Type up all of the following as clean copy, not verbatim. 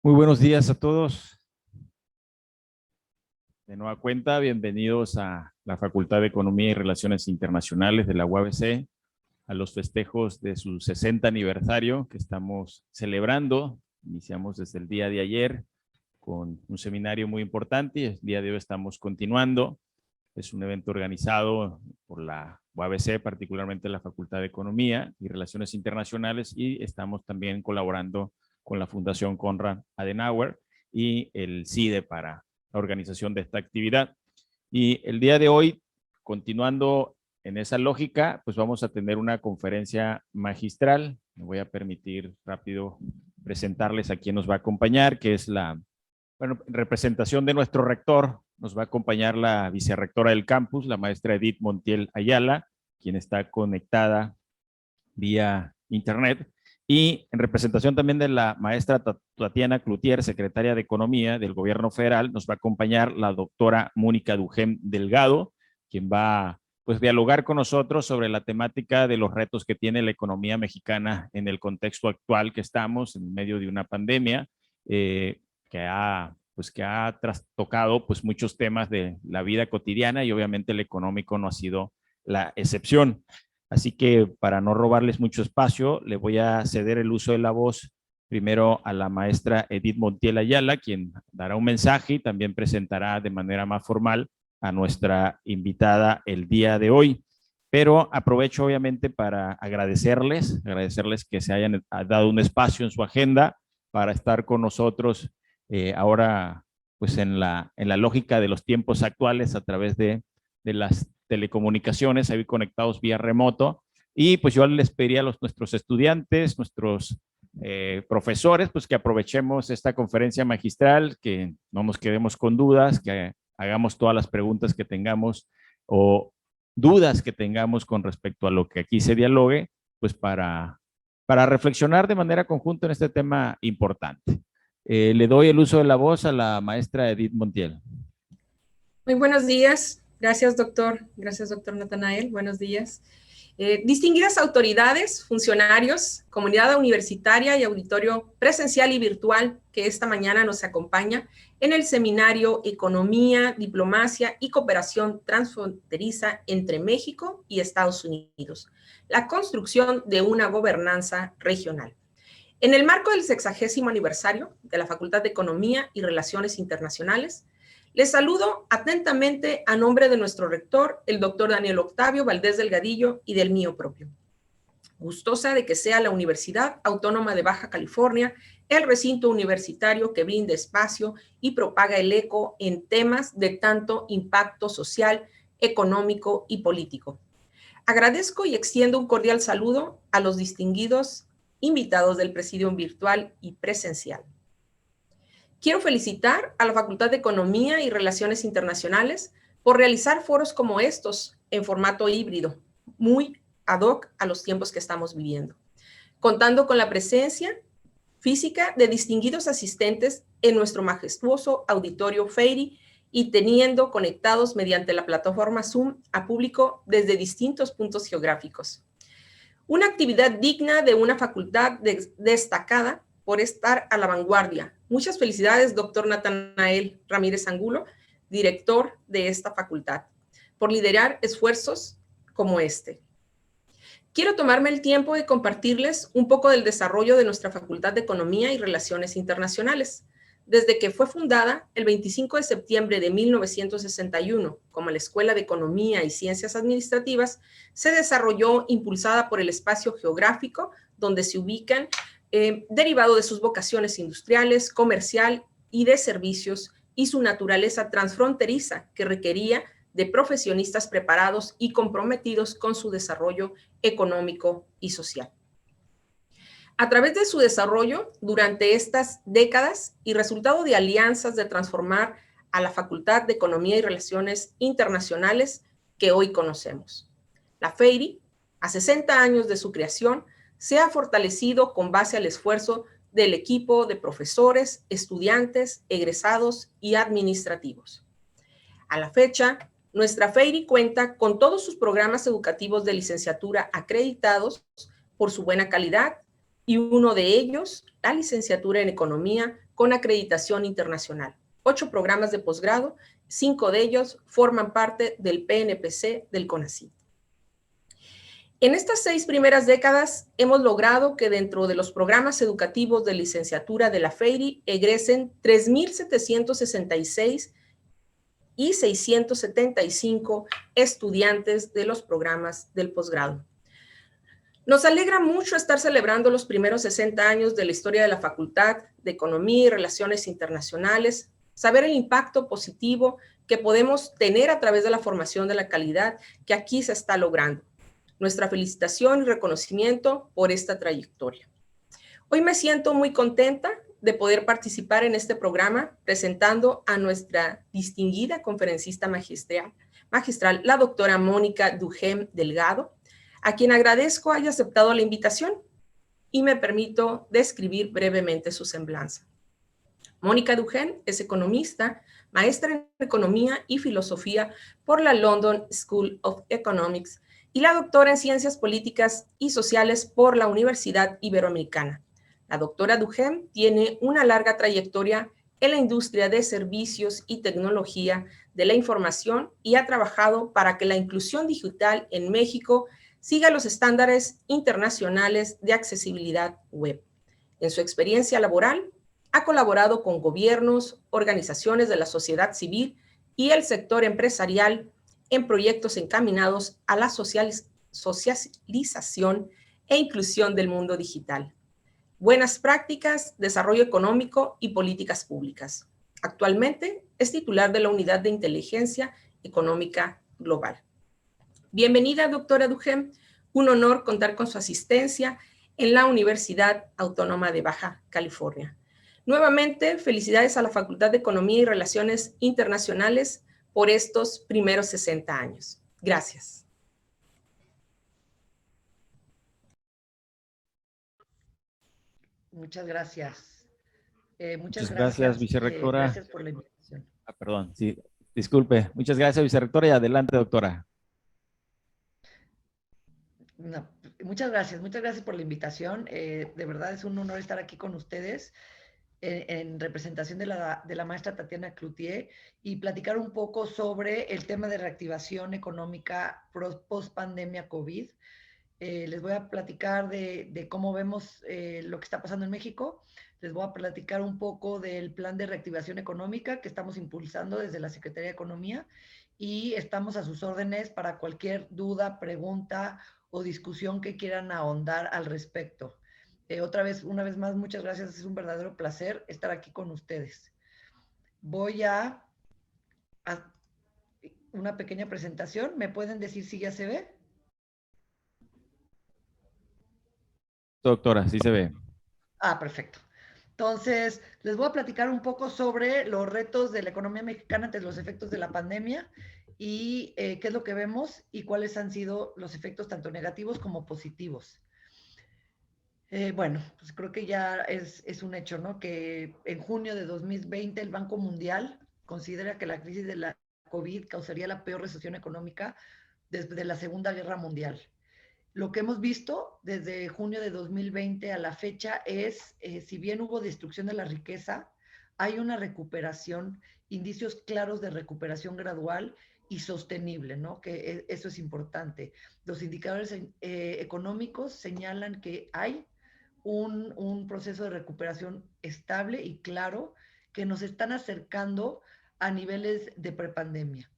Muy buenos días a todos. De nueva cuenta, bienvenidos a la Facultad de Economía y Relaciones Internacionales de la UABC, a los festejos de su 60 aniversario que estamos celebrando. Iniciamos desde el día de ayer con un seminario muy importante y el día de hoy estamos continuando. Es un evento organizado por la UABC, particularmente la Facultad de Economía y Relaciones Internacionales, y estamos también colaborando con la Fundación Konrad Adenauer y el CIDE para la organización de esta actividad. Y el día de hoy, continuando en esa lógica, pues vamos a tener una conferencia magistral. Me voy a permitir rápido presentarles a quien nos va a acompañar, que es en representación de nuestro rector, nos va a acompañar la vicerrectora del campus, la maestra Edith Montiel Ayala, quien está conectada vía internet. Y en representación también de la maestra Tatiana Cloutier, secretaria de Economía del Gobierno Federal, nos va a acompañar la doctora Mónica Dujem Delgado, quien va pues dialogar con nosotros sobre la temática de los retos que tiene la economía mexicana en el contexto actual que estamos en medio de una pandemia que ha trastocado pues muchos temas de la vida cotidiana y obviamente el económico no ha sido la excepción. Así que para no robarles mucho espacio, le voy a ceder el uso de la voz primero a la maestra Edith Montiel Ayala, quien dará un mensaje y también presentará de manera más formal a nuestra invitada el día de hoy. Pero aprovecho obviamente para agradecerles que se hayan dado un espacio en su agenda para estar con nosotros ahora pues en la lógica de los tiempos actuales a través de las telecomunicaciones, ahí conectados vía remoto. Y pues yo les pediría a nuestros estudiantes, nuestros profesores, pues que aprovechemos esta conferencia magistral, que no nos quedemos con dudas, que hagamos todas las preguntas que tengamos o dudas que tengamos con respecto a lo que aquí se dialogue, pues para reflexionar de manera conjunta en este tema importante. Le doy el uso de la voz a la maestra Edith Montiel. Muy buenos días. Gracias, doctor. Gracias, doctor Natanael. Buenos días. Distinguidas autoridades, funcionarios, comunidad universitaria y auditorio presencial y virtual que esta mañana nos acompaña en el seminario Economía, Diplomacia y Cooperación Transfronteriza entre México y Estados Unidos, la construcción de una gobernanza regional. En el marco del 60º aniversario de la Facultad de Economía y Relaciones Internacionales, les saludo atentamente a nombre de nuestro rector, el doctor Daniel Octavio Valdés Delgadillo, y del mío propio. Gustosa de que sea la Universidad Autónoma de Baja California el recinto universitario que brinda espacio y propaga el eco en temas de tanto impacto social, económico y político. Agradezco y extiendo un cordial saludo a los distinguidos invitados del Presidium virtual y presencial. Quiero felicitar a la Facultad de Economía y Relaciones Internacionales por realizar foros como estos en formato híbrido, muy ad hoc a los tiempos que estamos viviendo, contando con la presencia física de distinguidos asistentes en nuestro majestuoso auditorio FEIRI y teniendo conectados mediante la plataforma Zoom a público desde distintos puntos geográficos. Una actividad digna de una facultad destacada por estar a la vanguardia. Muchas felicidades, doctor Natanael Ramírez Angulo, director de esta facultad, por liderar esfuerzos como este. Quiero tomarme el tiempo de compartirles un poco del desarrollo de nuestra Facultad de Economía y Relaciones Internacionales, desde que fue fundada el 25 de septiembre de 1961 como la Escuela de Economía y Ciencias Administrativas. Se desarrolló impulsada por el espacio geográfico donde se ubican, derivado de sus vocaciones industriales, comercial y de servicios, y su naturaleza transfronteriza que requería de profesionistas preparados y comprometidos con su desarrollo económico y social. A través de su desarrollo durante estas décadas y resultado de alianzas de transformar a la Facultad de Economía y Relaciones Internacionales que hoy conocemos. La FEIRI, a 60 años de su creación, se ha fortalecido con base al esfuerzo del equipo de profesores, estudiantes, egresados y administrativos. A la fecha, nuestra FEIRI cuenta con todos sus programas educativos de licenciatura acreditados por su buena calidad, y uno de ellos, la licenciatura en Economía, con acreditación internacional. 8 programas de posgrado, 5 de ellos forman parte del PNPC del CONACYT. En estas 6 primeras décadas hemos logrado que dentro de los programas educativos de licenciatura de la FEIRI egresen 3,766 y 675 estudiantes de los programas del posgrado. Nos alegra mucho estar celebrando los primeros 60 años de la historia de la Facultad de Economía y Relaciones Internacionales, saber el impacto positivo que podemos tener a través de la formación de la calidad que aquí se está logrando. Nuestra felicitación y reconocimiento por esta trayectoria. Hoy me siento muy contenta de poder participar en este programa presentando a nuestra distinguida conferencista magistral, la doctora Mónica Duhem Delgado, a quien agradezco haya aceptado la invitación y me permito describir brevemente su semblanza. Mónica Duhem es economista, maestra en Economía y Filosofía por la London School of Economics y la doctora en Ciencias Políticas y Sociales por la Universidad Iberoamericana. La doctora Duhem tiene una larga trayectoria en la industria de servicios y tecnología de la información y ha trabajado para que la inclusión digital en México siga los estándares internacionales de accesibilidad web. En su experiencia laboral, ha colaborado con gobiernos, organizaciones de la sociedad civil y el sector empresarial en proyectos encaminados a la socialización e inclusión del mundo digital, buenas prácticas, desarrollo económico y políticas públicas. Actualmente es titular de la Unidad de Inteligencia Económica Global. Bienvenida, doctora Duhem. Un honor contar con su asistencia en la Universidad Autónoma de Baja California. Nuevamente, felicidades a la Facultad de Economía y Relaciones Internacionales por estos primeros 60 años. Gracias. Muchas gracias. Muchas gracias, vicerrectora. Gracias por la invitación. Perdón, sí, disculpe. Muchas gracias, vicerrectora, y adelante, doctora. No, muchas gracias por la invitación. De verdad es un honor estar aquí con ustedes en representación de la maestra Tatiana Cloutier y platicar un poco sobre el tema de reactivación económica post-pandemia COVID. Les voy a platicar de cómo vemos lo que está pasando en México. Les voy a platicar un poco del plan de reactivación económica que estamos impulsando desde la Secretaría de Economía y estamos a sus órdenes para cualquier duda, pregunta o discusión que quieran ahondar al respecto. Una vez más, muchas gracias. Es un verdadero placer estar aquí con ustedes. Voy a una pequeña presentación. ¿Me pueden decir si ya se ve? Doctora, sí se ve. Perfecto. Entonces, les voy a platicar un poco sobre los retos de la economía mexicana ante los efectos de la pandemia y qué es lo que vemos y cuáles han sido los efectos tanto negativos como positivos. Bueno, pues creo que ya es un hecho, ¿no? Que en junio de 2020 el Banco Mundial considera que la crisis de la COVID causaría la peor recesión económica desde la Segunda Guerra Mundial. Lo que hemos visto desde junio de 2020 a la fecha es, si bien hubo destrucción de la riqueza, hay una recuperación, indicios claros de recuperación gradual y sostenible, ¿no? Que eso es importante. Los indicadores económicos señalan que hay un proceso de recuperación estable y claro que nos están acercando a niveles de prepandemia.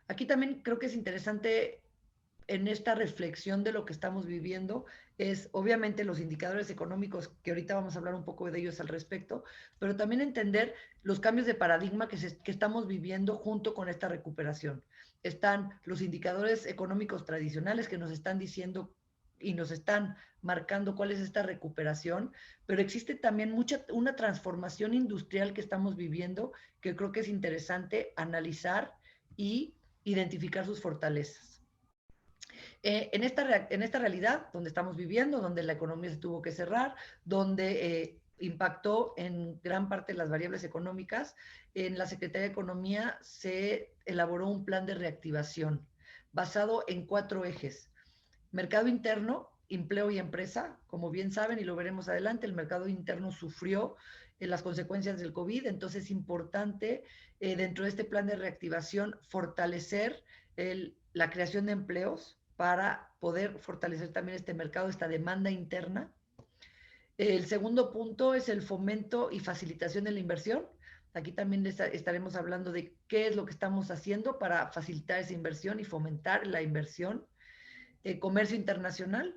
Aquí también creo que es interesante en esta reflexión de lo que estamos viviendo es obviamente los indicadores económicos, que ahorita vamos a hablar un poco de ellos al respecto, pero también entender los cambios de paradigma que estamos viviendo junto con esta recuperación. Están los indicadores económicos tradicionales que nos están diciendo y nos están marcando cuál es esta recuperación, pero existe también una transformación industrial que estamos viviendo que creo que es interesante analizar y identificar sus fortalezas. En esta realidad donde estamos viviendo, donde la economía se tuvo que cerrar, donde impactó en gran parte las variables económicas, en la Secretaría de Economía se elaboró un plan de reactivación basado en 4 ejes. Mercado interno, empleo y empresa. Como bien saben, y lo veremos adelante, el mercado interno sufrió las consecuencias del COVID, entonces es importante dentro de este plan de reactivación fortalecer la creación de empleos para poder fortalecer también este mercado, esta demanda interna. El segundo punto es el fomento y facilitación de la inversión. Aquí también estaremos hablando de qué es lo que estamos haciendo para facilitar esa inversión y fomentar la inversión. Comercio internacional,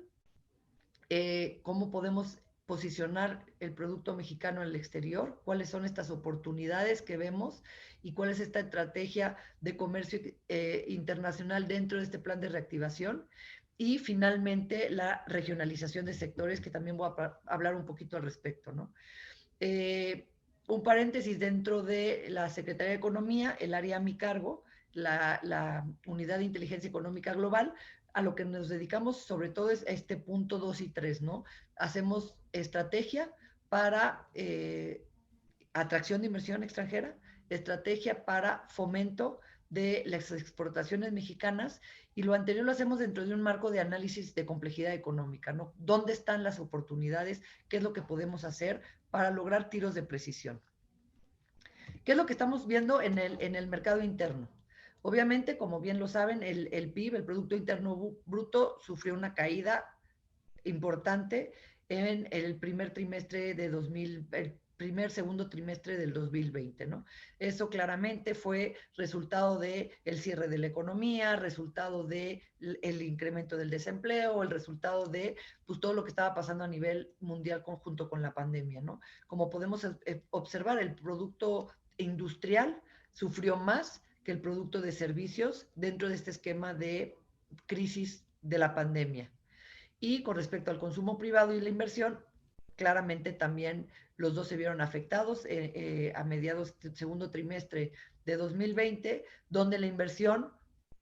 cómo podemos posicionar el producto mexicano en el exterior, cuáles son estas oportunidades que vemos y cuál es esta estrategia de comercio internacional dentro de este plan de reactivación. Y finalmente la regionalización de sectores, que también voy a hablar un poquito al respecto, ¿no? Un paréntesis, dentro de la Secretaría de Economía, el área a mi cargo, la Unidad de Inteligencia Económica Global, a lo que nos dedicamos sobre todo es a este punto 2 y 3, ¿no? Hacemos estrategia para atracción de inversión extranjera, estrategia para fomento de las exportaciones mexicanas, y lo anterior lo hacemos dentro de un marco de análisis de complejidad económica, ¿no? ¿Dónde están las oportunidades? ¿Qué es lo que podemos hacer para lograr tiros de precisión? ¿Qué es lo que estamos viendo en el mercado interno? Obviamente, como bien lo saben, el PIB, el Producto Interno Bruto, sufrió una caída importante en el primer trimestre de segundo trimestre del 2020, ¿no? Eso claramente fue resultado del cierre de la economía, resultado del incremento del desempleo, el resultado de pues, todo lo que estaba pasando a nivel mundial junto con la pandemia, ¿no? Como podemos observar, el producto industrial sufrió más que el producto de servicios dentro de este esquema de crisis de la pandemia. Y con respecto al consumo privado y la inversión, claramente también los dos se vieron afectados a mediados del segundo trimestre de 2020, donde la inversión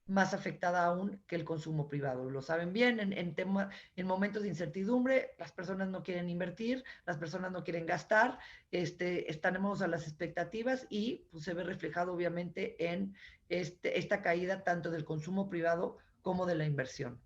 más afectada aún que el consumo privado. Lo saben bien, en momentos de incertidumbre, las personas no quieren invertir, las personas no quieren gastar, estaremos a las expectativas y pues, se ve reflejado obviamente en esta caída tanto del consumo privado como de la inversión.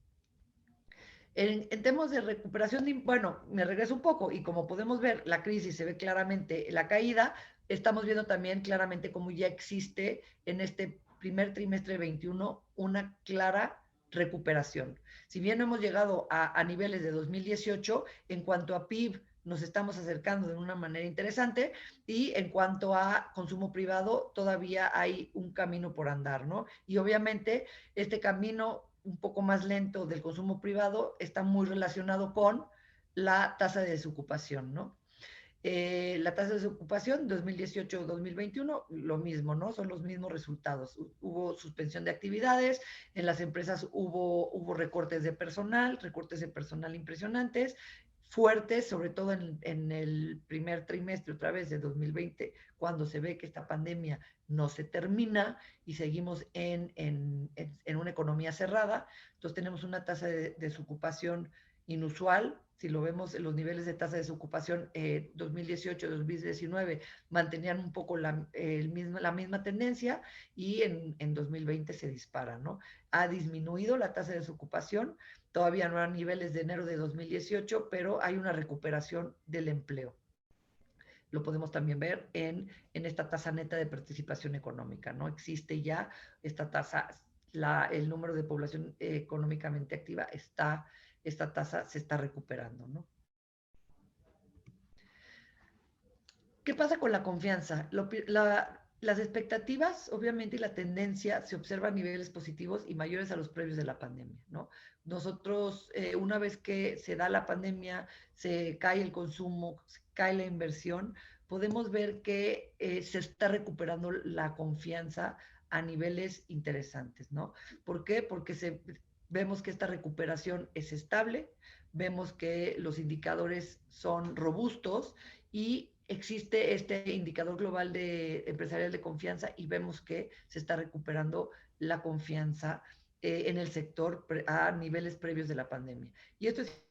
En temas de recuperación, bueno, me regreso un poco y como podemos ver, la crisis se ve claramente la caída, estamos viendo también claramente cómo ya existe en este primer trimestre 21 una clara recuperación. Si bien no hemos llegado a niveles de 2018, en cuanto a PIB nos estamos acercando de una manera interesante y en cuanto a consumo privado todavía hay un camino por andar, ¿no? Y obviamente este camino un poco más lento del consumo privado está muy relacionado con la tasa de desocupación, ¿no? La tasa de desocupación 2018-2021, lo mismo, ¿no? Son los mismos resultados. Hubo suspensión de actividades, en las empresas hubo recortes de personal impresionantes, fuertes, sobre todo en el primer trimestre otra vez de 2020, cuando se ve que esta pandemia no se termina y seguimos en una economía cerrada. Entonces tenemos una tasa de desocupación inusual. Si lo vemos, los niveles de tasa de desocupación 2018-2019 mantenían un poco la misma tendencia y en 2020 se dispara, ¿no? Ha disminuido la tasa de desocupación, todavía no a niveles de enero de 2018, pero hay una recuperación del empleo. Lo podemos también ver en esta tasa neta de participación económica, ¿no? Existe ya esta tasa, el número de población económicamente activa esta tasa se está recuperando, ¿no? ¿Qué pasa con la confianza? Las expectativas, obviamente, y la tendencia se observa a niveles positivos y mayores a los previos de la pandemia, ¿no? Nosotros, una vez que se da la pandemia, se cae el consumo, se cae la inversión, podemos ver que se está recuperando la confianza a niveles interesantes, ¿no? ¿Por qué? Porque vemos que esta recuperación es estable, vemos que los indicadores son robustos y existe este indicador global empresarial de confianza y vemos que se está recuperando la confianza en el sector a niveles previos de la pandemia. Y esto es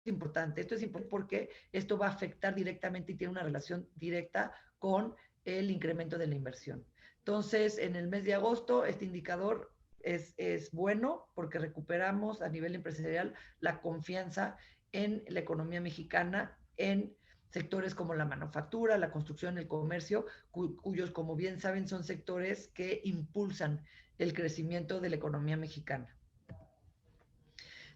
importante porque esto va a afectar directamente y tiene una relación directa con el incremento de la inversión. Entonces, en el mes de agosto, este indicador es bueno porque recuperamos a nivel empresarial la confianza en la economía mexicana, en sectores como la manufactura, la construcción, el comercio, cuyos, como bien saben, son sectores que impulsan el crecimiento de la economía mexicana.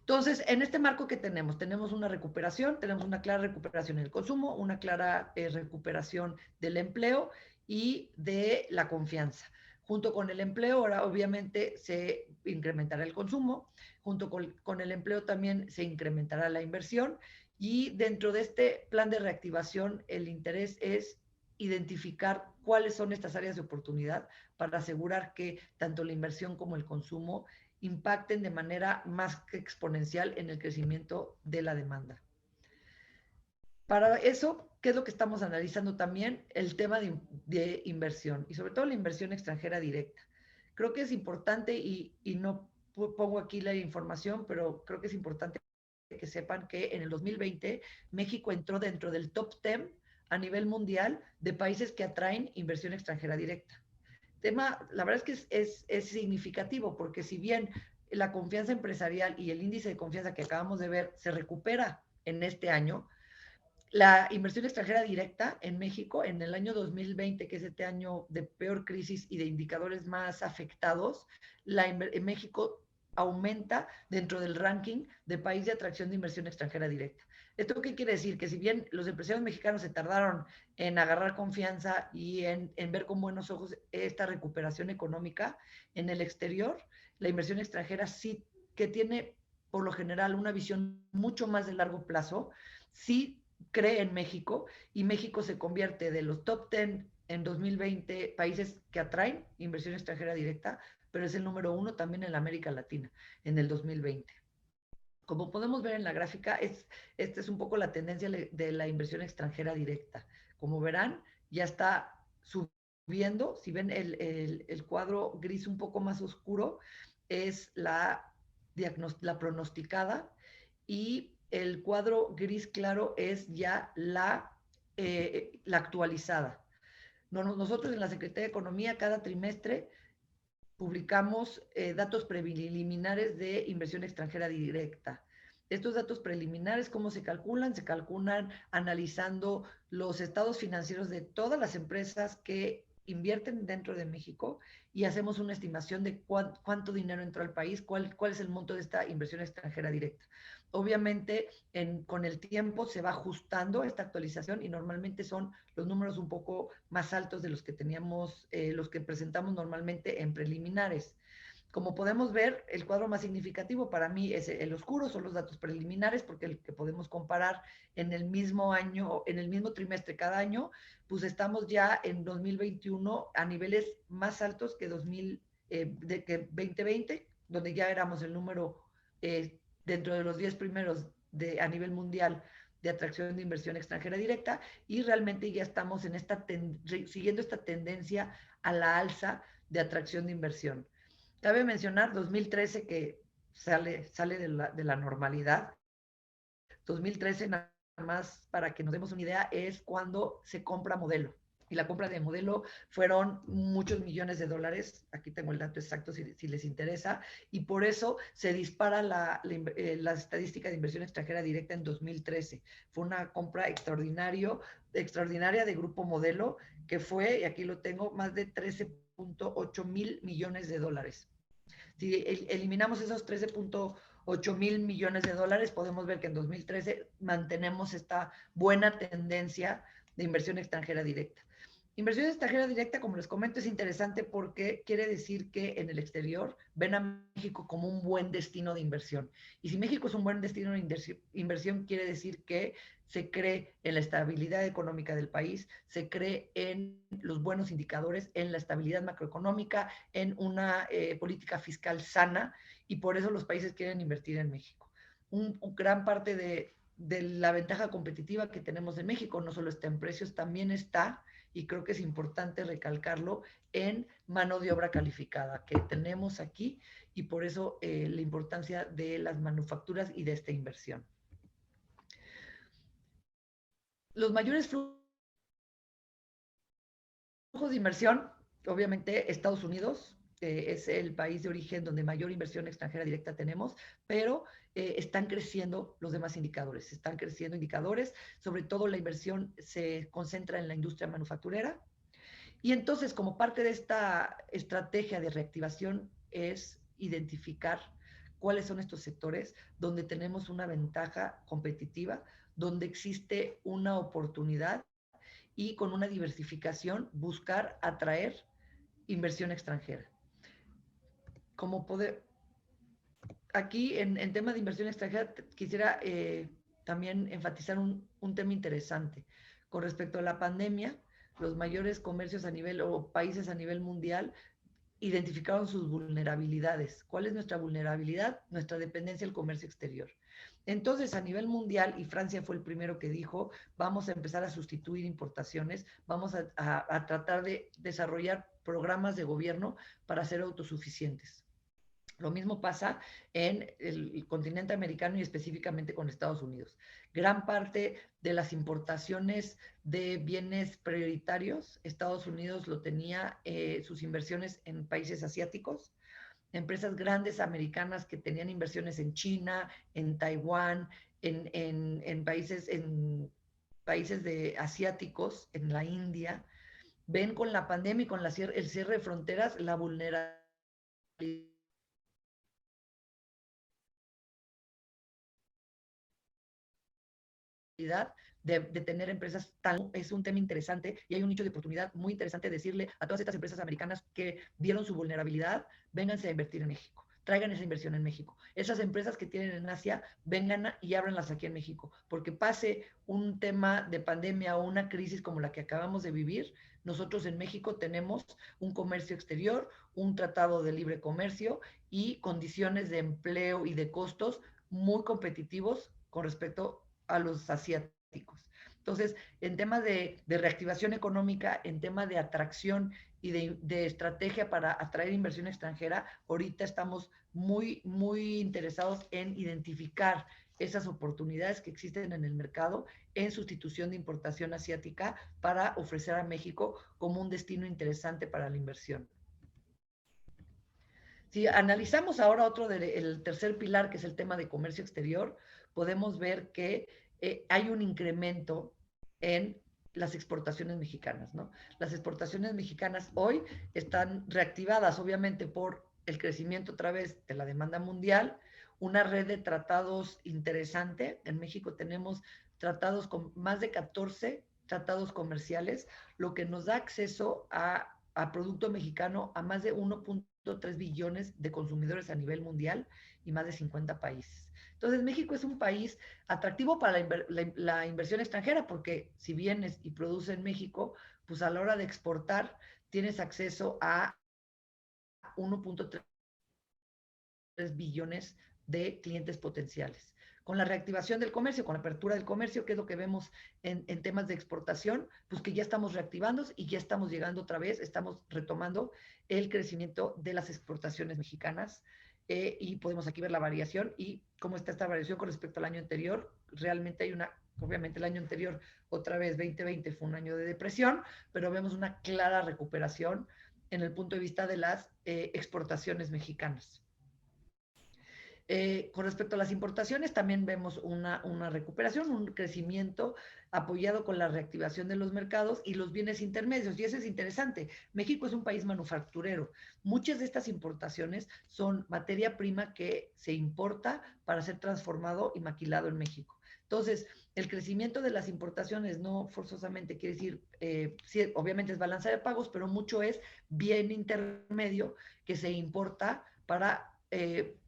Entonces, en este marco que tenemos una recuperación, tenemos una clara recuperación en el consumo, una clara recuperación del empleo y de la confianza. Junto con el empleo, ahora obviamente se incrementará el consumo, junto con el empleo también se incrementará la inversión y dentro de este plan de reactivación el interés es identificar cuáles son estas áreas de oportunidad para asegurar que tanto la inversión como el consumo impacten de manera más que exponencial en el crecimiento de la demanda. Para eso, ¿qué es lo que estamos analizando también? El tema de inversión y sobre todo la inversión extranjera directa. Creo que es importante y no pongo aquí la información, pero creo que es importante que sepan que en el 2020 México entró dentro del top 10 a nivel mundial de países que atraen inversión extranjera directa. La verdad es que es significativo porque si bien la confianza empresarial y el índice de confianza que acabamos de ver se recupera en este año, la inversión extranjera directa en México en el año 2020, que es este año de peor crisis y de indicadores más afectados, en México aumenta dentro del ranking de país de atracción de inversión extranjera directa. ¿Esto qué quiere decir? Que si bien los empresarios mexicanos se tardaron en agarrar confianza y en ver con buenos ojos esta recuperación económica en el exterior, la inversión extranjera sí que tiene por lo general una visión mucho más de largo plazo, sí cree en México y México se convierte de los top 10 en 2020 países que atraen inversión extranjera directa, pero es el número 1 también en la América Latina en el 2020. Como podemos ver en la gráfica, esta es un poco la tendencia de la inversión extranjera directa. Como verán, ya está subiendo. Si ven el cuadro gris un poco más oscuro, es la pronosticada y el cuadro gris claro es ya la actualizada. Nosotros en la Secretaría de Economía cada trimestre publicamos datos preliminares de inversión extranjera directa. Estos datos preliminares, ¿cómo se calculan? Se calculan analizando los estados financieros de todas las empresas que invierten dentro de México y hacemos una estimación de cuánto dinero entró al país, cuál es el monto de esta inversión extranjera directa. Obviamente, con el tiempo se va ajustando esta actualización y normalmente son los números un poco más altos de los que teníamos, los que presentamos normalmente en preliminares. Como podemos ver, el cuadro más significativo para mí es el oscuro, son los datos preliminares, porque el que podemos comparar en el mismo año, en el mismo trimestre cada año, pues estamos ya en 2021 a niveles más altos que 2020, donde ya éramos el número dentro de los 10 primeros a nivel mundial de atracción de inversión extranjera directa y realmente ya estamos en siguiendo esta tendencia a la alza de atracción de inversión. Cabe mencionar 2013 que sale de la normalidad. 2013, nada más para que nos demos una idea, es cuando se compra Modelo. Y la compra de Modelo fueron muchos millones de dólares. Aquí tengo el dato exacto si les interesa. Y por eso se dispara la estadística de inversión extranjera directa en 2013. Fue una compra extraordinaria de Grupo Modelo, que fue, y aquí lo tengo, más de 13.8 mil millones de dólares. Si eliminamos esos 13.8 mil millones de dólares, podemos ver que en 2013 mantenemos esta buena tendencia de inversión extranjera directa. Inversión extranjera directa, como les comento, es interesante porque quiere decir que en el exterior ven a México como un buen destino de inversión. Y si México es un buen destino de inversión, quiere decir que se cree en la estabilidad económica del país, se cree en los buenos indicadores, en la estabilidad macroeconómica, en una política fiscal sana, y por eso los países quieren invertir en México. Gran parte de la ventaja competitiva que tenemos en México no solo está en precios, también está, y creo que es importante recalcarlo, en mano de obra calificada que tenemos aquí, y por eso la importancia de las manufacturas y de esta inversión. Los mayores flujos de inversión, obviamente Estados Unidos, es el país de origen donde mayor inversión extranjera directa tenemos, pero están creciendo los demás indicadores. Están creciendo indicadores, sobre todo la inversión se concentra en la industria manufacturera. Y entonces, como parte de esta estrategia de reactivación, es identificar cuáles son estos sectores donde tenemos una ventaja competitiva, donde existe una oportunidad y con una diversificación buscar atraer inversión extranjera. Como poder, aquí en tema de inversión extranjera quisiera también enfatizar un tema interesante. Con respecto a la pandemia, los mayores comercios a nivel o países a nivel mundial identificaron sus vulnerabilidades. ¿Cuál es nuestra vulnerabilidad? Nuestra dependencia del comercio exterior. Entonces, a nivel mundial, y Francia fue el primero que dijo, vamos a empezar a sustituir importaciones, vamos a tratar de desarrollar programas de gobierno para ser autosuficientes. Lo mismo pasa en el continente americano y específicamente con Estados Unidos. Gran parte de las importaciones de bienes prioritarios, Estados Unidos lo tenía sus inversiones en países asiáticos, empresas grandes americanas que tenían inversiones en China, en Taiwán, en países de asiáticos, en la India, ven con la pandemia y con el cierre de fronteras la vulnerabilidad de tener empresas tan, es un tema interesante y hay un nicho de oportunidad muy interesante decirle a todas estas empresas americanas que vieron su vulnerabilidad, vénganse a invertir en México, traigan esa inversión en México. Esas empresas que tienen en Asia, vengan y ábranlas aquí en México, porque pase un tema de pandemia o una crisis como la que acabamos de vivir, nosotros en México tenemos un comercio exterior, un tratado de libre comercio y condiciones de empleo y de costos muy competitivos con respecto a los asiáticos. Entonces, en temas de reactivación económica, en temas de atracción y de estrategia para atraer inversión extranjera, ahorita estamos muy, muy interesados en identificar esas oportunidades que existen en el mercado en sustitución de importación asiática para ofrecer a México como un destino interesante para la inversión. Si analizamos ahora el tercer pilar, que es el tema de comercio exterior, podemos ver que hay un incremento en las exportaciones mexicanas, ¿no? Las exportaciones mexicanas hoy están reactivadas, obviamente, por el crecimiento a través de la demanda mundial, una red de tratados interesante. En México tenemos tratados con más de 14 tratados comerciales, lo que nos da acceso a producto mexicano a más de 1.3 billones de consumidores a nivel mundial y más de 50 países. Entonces, México es un país atractivo para la inversión extranjera porque si vienes y produces en México, pues a la hora de exportar tienes acceso a 1.3 billones de clientes potenciales. Con la reactivación del comercio, con la apertura del comercio, que es lo que vemos en temas de exportación, pues que ya estamos reactivando y ya estamos llegando otra vez, estamos retomando el crecimiento de las exportaciones mexicanas y podemos aquí ver la variación y cómo está esta variación con respecto al año anterior. Realmente hay obviamente el año anterior, otra vez 2020 fue un año de depresión, pero vemos una clara recuperación en el punto de vista de las exportaciones mexicanas. Con respecto a las importaciones, también vemos una recuperación, un crecimiento apoyado con la reactivación de los mercados y los bienes intermedios. Y eso es interesante. México es un país manufacturero. Muchas de estas importaciones son materia prima que se importa para ser transformado y maquilado en México. Entonces, el crecimiento de las importaciones no forzosamente quiere decir, sí, obviamente es balanza de pagos, pero mucho es bien intermedio que se importa para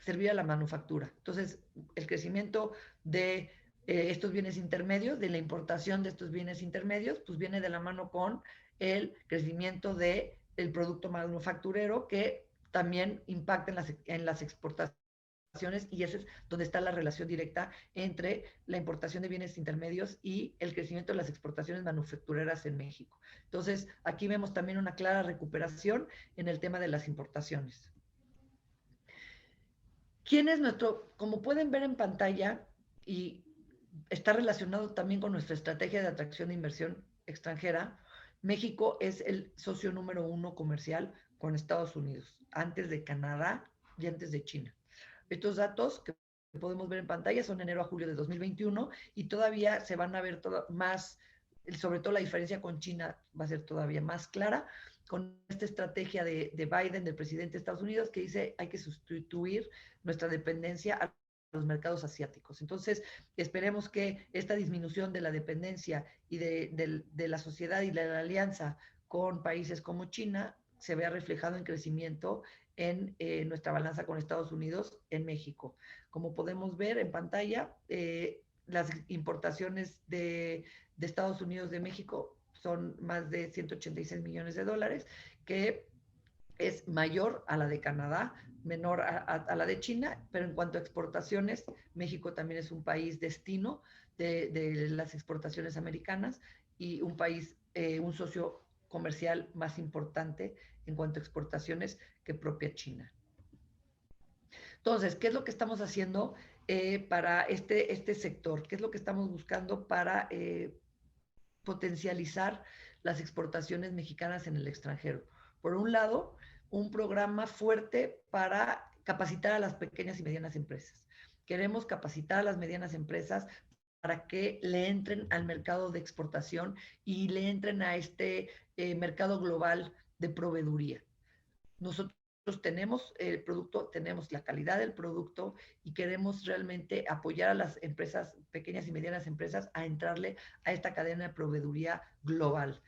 servir a la manufactura. Entonces, el crecimiento de estos bienes intermedios, de la importación de estos bienes intermedios, pues viene de la mano con el crecimiento del producto manufacturero que también impacta en las exportaciones y esa es donde está la relación directa entre la importación de bienes intermedios y el crecimiento de las exportaciones manufactureras en México. Entonces, aquí vemos también una clara recuperación en el tema de las importaciones. ¿Quién es nuestro? Como pueden ver en pantalla, y está relacionado también con nuestra estrategia de atracción de inversión extranjera, México es el socio número 1 comercial con Estados Unidos, antes de Canadá y antes de China. Estos datos que podemos ver en pantalla son de enero a julio de 2021 y todavía se van a ver más, sobre todo la diferencia con China va a ser todavía más clara con esta estrategia de Biden, del presidente de Estados Unidos, que dice hay que sustituir nuestra dependencia a los mercados asiáticos. Entonces, esperemos que esta disminución de la dependencia y de la sociedad y de la alianza con países como China se vea reflejado en crecimiento en nuestra balanza con Estados Unidos en México. Como podemos ver en pantalla, las importaciones de Estados Unidos de México son más de 186 millones de dólares, que es mayor a la de Canadá, menor a la de China, pero en cuanto a exportaciones, México también es un país destino de las exportaciones americanas y un país, un socio comercial más importante en cuanto a exportaciones que propia China. Entonces, ¿qué es lo que estamos haciendo para este sector? ¿Qué es lo que estamos buscando para potencializar las exportaciones mexicanas en el extranjero? Por un lado, un programa fuerte para capacitar a las pequeñas y medianas empresas. Queremos capacitar a las medianas empresas para que le entren al mercado de exportación y le entren a este mercado global de proveeduría. Nosotros tenemos el producto, tenemos la calidad del producto y queremos realmente apoyar a las empresas, pequeñas y medianas empresas, a entrarle a esta cadena de proveeduría global.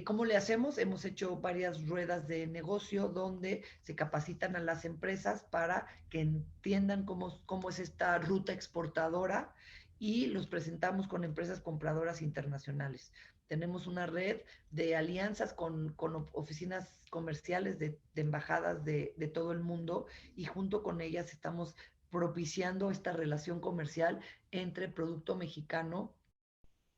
¿Cómo le hacemos? Hemos hecho varias ruedas de negocio donde se capacitan a las empresas para que entiendan cómo es esta ruta exportadora y los presentamos con empresas compradoras internacionales. Tenemos una red de alianzas con oficinas comerciales de embajadas de todo el mundo y junto con ellas estamos propiciando esta relación comercial entre producto mexicano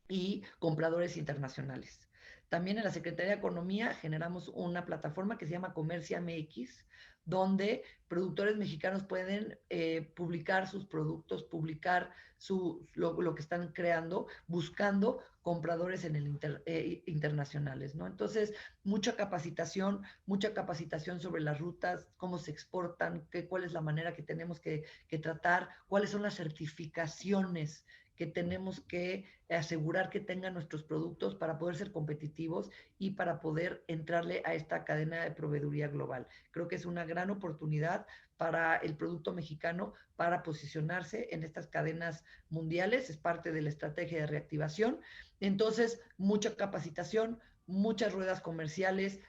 y compradores internacionales. También en la Secretaría de Economía generamos una plataforma que se llama Comercia MX, donde productores mexicanos pueden publicar sus productos, publicar lo que están creando, buscando compradores en internacionales, ¿no? Entonces, mucha capacitación sobre las rutas, cómo se exportan, cuál es la manera que tenemos que tratar, cuáles son las certificaciones que tenemos que asegurar que tengan nuestros productos para poder ser competitivos y para poder entrarle a esta cadena de proveeduría global. Creo que es una gran oportunidad para el producto mexicano para posicionarse en estas cadenas mundiales, es parte de la estrategia de reactivación. Entonces, mucha capacitación, muchas ruedas comerciales.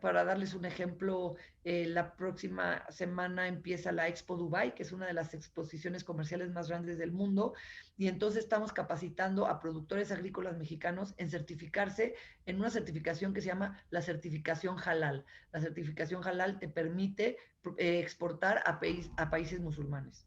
Para darles un ejemplo, la próxima semana empieza la Expo Dubai, que es una de las exposiciones comerciales más grandes del mundo, y entonces estamos capacitando a productores agrícolas mexicanos en certificarse en una certificación que se llama la certificación halal. La certificación halal te permite exportar a países musulmanes.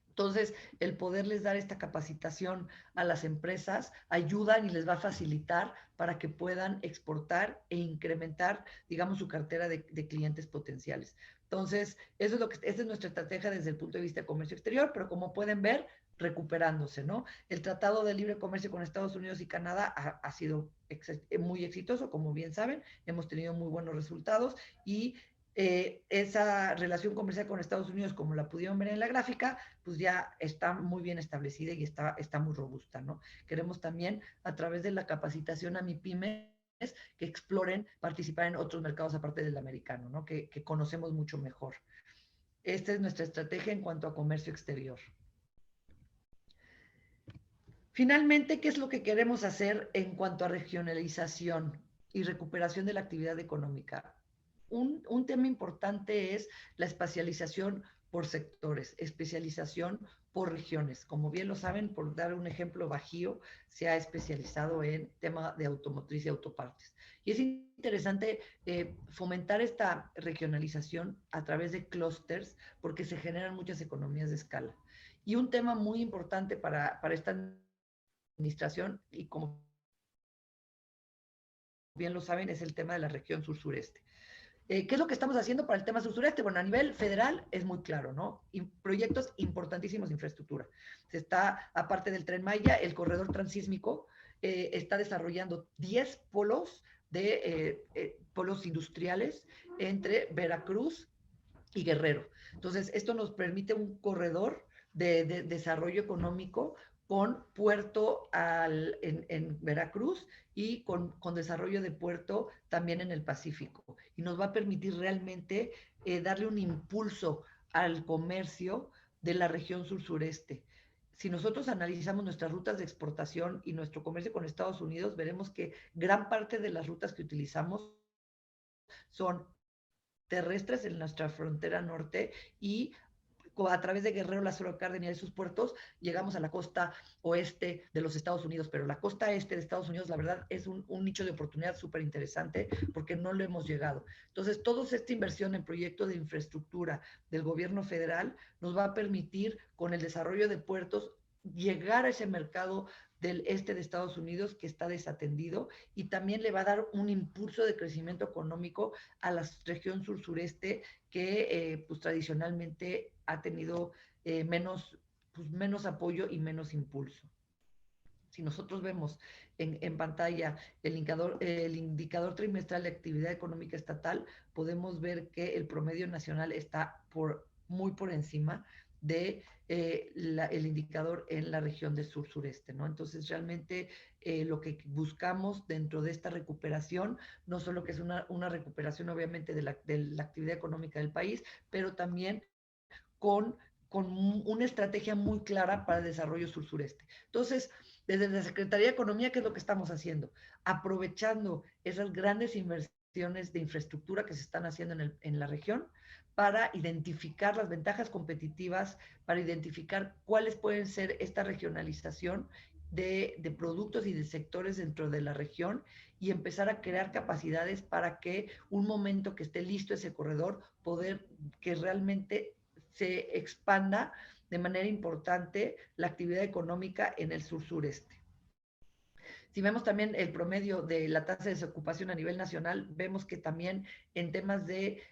Entonces, el poderles dar esta capacitación a las empresas ayudan y les va a facilitar para que puedan exportar e incrementar, digamos, su cartera de clientes potenciales. Entonces, esa es nuestra estrategia desde el punto de vista de comercio exterior, pero como pueden ver, recuperándose, ¿no? El Tratado de Libre Comercio con Estados Unidos y Canadá ha sido muy exitoso, como bien saben, hemos tenido muy buenos resultados y esa relación comercial con Estados Unidos, como la pudieron ver en la gráfica, pues ya está muy bien establecida y está muy robusta, ¿no? Queremos también, a través de la capacitación a MIPYMES, que exploren participar en otros mercados aparte del americano, ¿no? Que conocemos mucho mejor. Esta es nuestra estrategia en cuanto a comercio exterior. Finalmente, ¿qué es lo que queremos hacer en cuanto a regionalización y recuperación de la actividad económica? Un tema importante es la especialización por sectores, especialización por regiones. Como bien lo saben, por dar un ejemplo, Bajío se ha especializado en tema de automotriz y autopartes. Y es interesante fomentar esta regionalización a través de clústeres porque se generan muchas economías de escala. Y un tema muy importante para esta administración, y como bien lo saben, es el tema de la región sur-sureste. ¿Qué es lo que estamos haciendo para el tema sur-sureste? Bueno, a nivel federal es muy claro, ¿no? Y proyectos importantísimos de infraestructura. Se está, aparte del Tren Maya, el corredor transísmico está desarrollando 10 polos de polos industriales entre Veracruz y Guerrero. Entonces, esto nos permite un corredor de desarrollo económico con puerto en Veracruz y con desarrollo de puerto también en el Pacífico. Y nos va a permitir realmente darle un impulso al comercio de la región sur-sureste. Si nosotros analizamos nuestras rutas de exportación y nuestro comercio con Estados Unidos, veremos que gran parte de las rutas que utilizamos son terrestres en nuestra frontera norte y a través de Guerrero, Lázaro Cárdenas y sus puertos, llegamos a la costa oeste de los Estados Unidos, pero la costa este de Estados Unidos, la verdad, es un nicho de oportunidad súper interesante porque no lo hemos llegado. Entonces, toda esta inversión en proyectos de infraestructura del gobierno federal nos va a permitir, con el desarrollo de puertos, llegar a ese mercado del este de Estados Unidos que está desatendido y también le va a dar un impulso de crecimiento económico a la región sur-sureste que pues tradicionalmente ha tenido menos apoyo y menos impulso. Si nosotros vemos en pantalla el indicador trimestral de actividad económica estatal, podemos ver que el promedio nacional está muy por encima de el indicador en la región del sur-sureste, ¿no? Entonces, realmente lo que buscamos dentro de esta recuperación, no solo que es una recuperación obviamente de la actividad económica del país, pero también con una estrategia muy clara para el desarrollo sur-sureste. Entonces, desde la Secretaría de Economía, ¿qué es lo que estamos haciendo? Aprovechando esas grandes inversiones de infraestructura que se están haciendo en la región para identificar las ventajas competitivas, para identificar cuáles pueden ser esta regionalización de productos y de sectores dentro de la región y empezar a crear capacidades para que un momento que esté listo ese corredor, poder que realmente se expanda de manera importante la actividad económica en el sur-sureste. Si vemos también el promedio de la tasa de desocupación a nivel nacional, vemos que también en temas de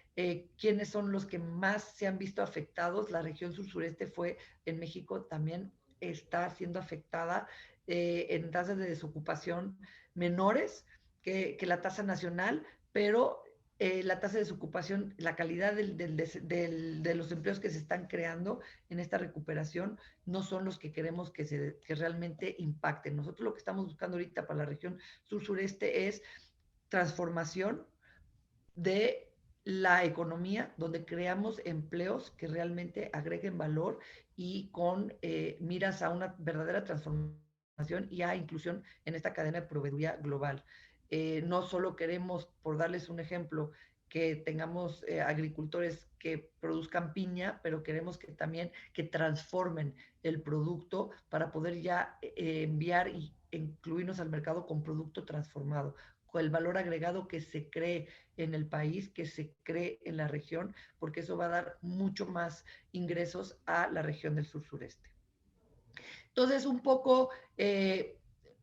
quiénes son los que más se han visto afectados, la región sur-sureste fue en México también está siendo afectada en tasas de desocupación menores que la tasa nacional, pero la tasa de desocupación, la calidad de los empleos que se están creando en esta recuperación no son los que queremos que realmente impacten. Nosotros lo que estamos buscando ahorita para la región sur-sureste es transformación de la economía, donde creamos empleos que realmente agreguen valor y con miras a una verdadera transformación y a inclusión en esta cadena de proveeduría global. No solo queremos, por darles un ejemplo, que tengamos agricultores que produzcan piña, pero queremos que también que transformen el producto para poder ya enviar y incluirnos al mercado con producto transformado, con el valor agregado que se cree en el país, que se cree en la región, porque eso va a dar mucho más ingresos a la región del sur-sureste. Entonces, un poco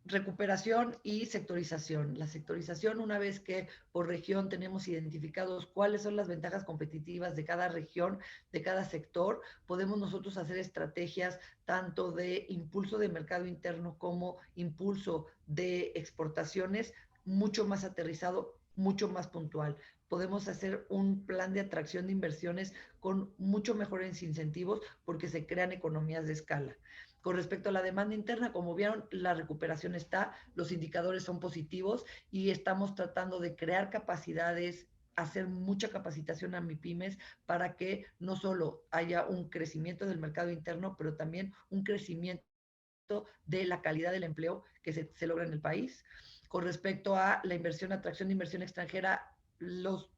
recuperación y sectorización. La sectorización, una vez que por región tenemos identificados cuáles son las ventajas competitivas de cada región, de cada sector, podemos nosotros hacer estrategias tanto de impulso de mercado interno como impulso de exportaciones mucho más aterrizado, mucho más puntual. Podemos hacer un plan de atracción de inversiones con mucho mejores incentivos porque se crean economías de escala. Con respecto a la demanda interna, como vieron, la recuperación está, los indicadores son positivos y estamos tratando de crear capacidades, hacer mucha capacitación a MIPYMES para que no solo haya un crecimiento del mercado interno, pero también un crecimiento de la calidad del empleo que se logra en el país. Con respecto a la inversión, atracción de inversión extranjera, los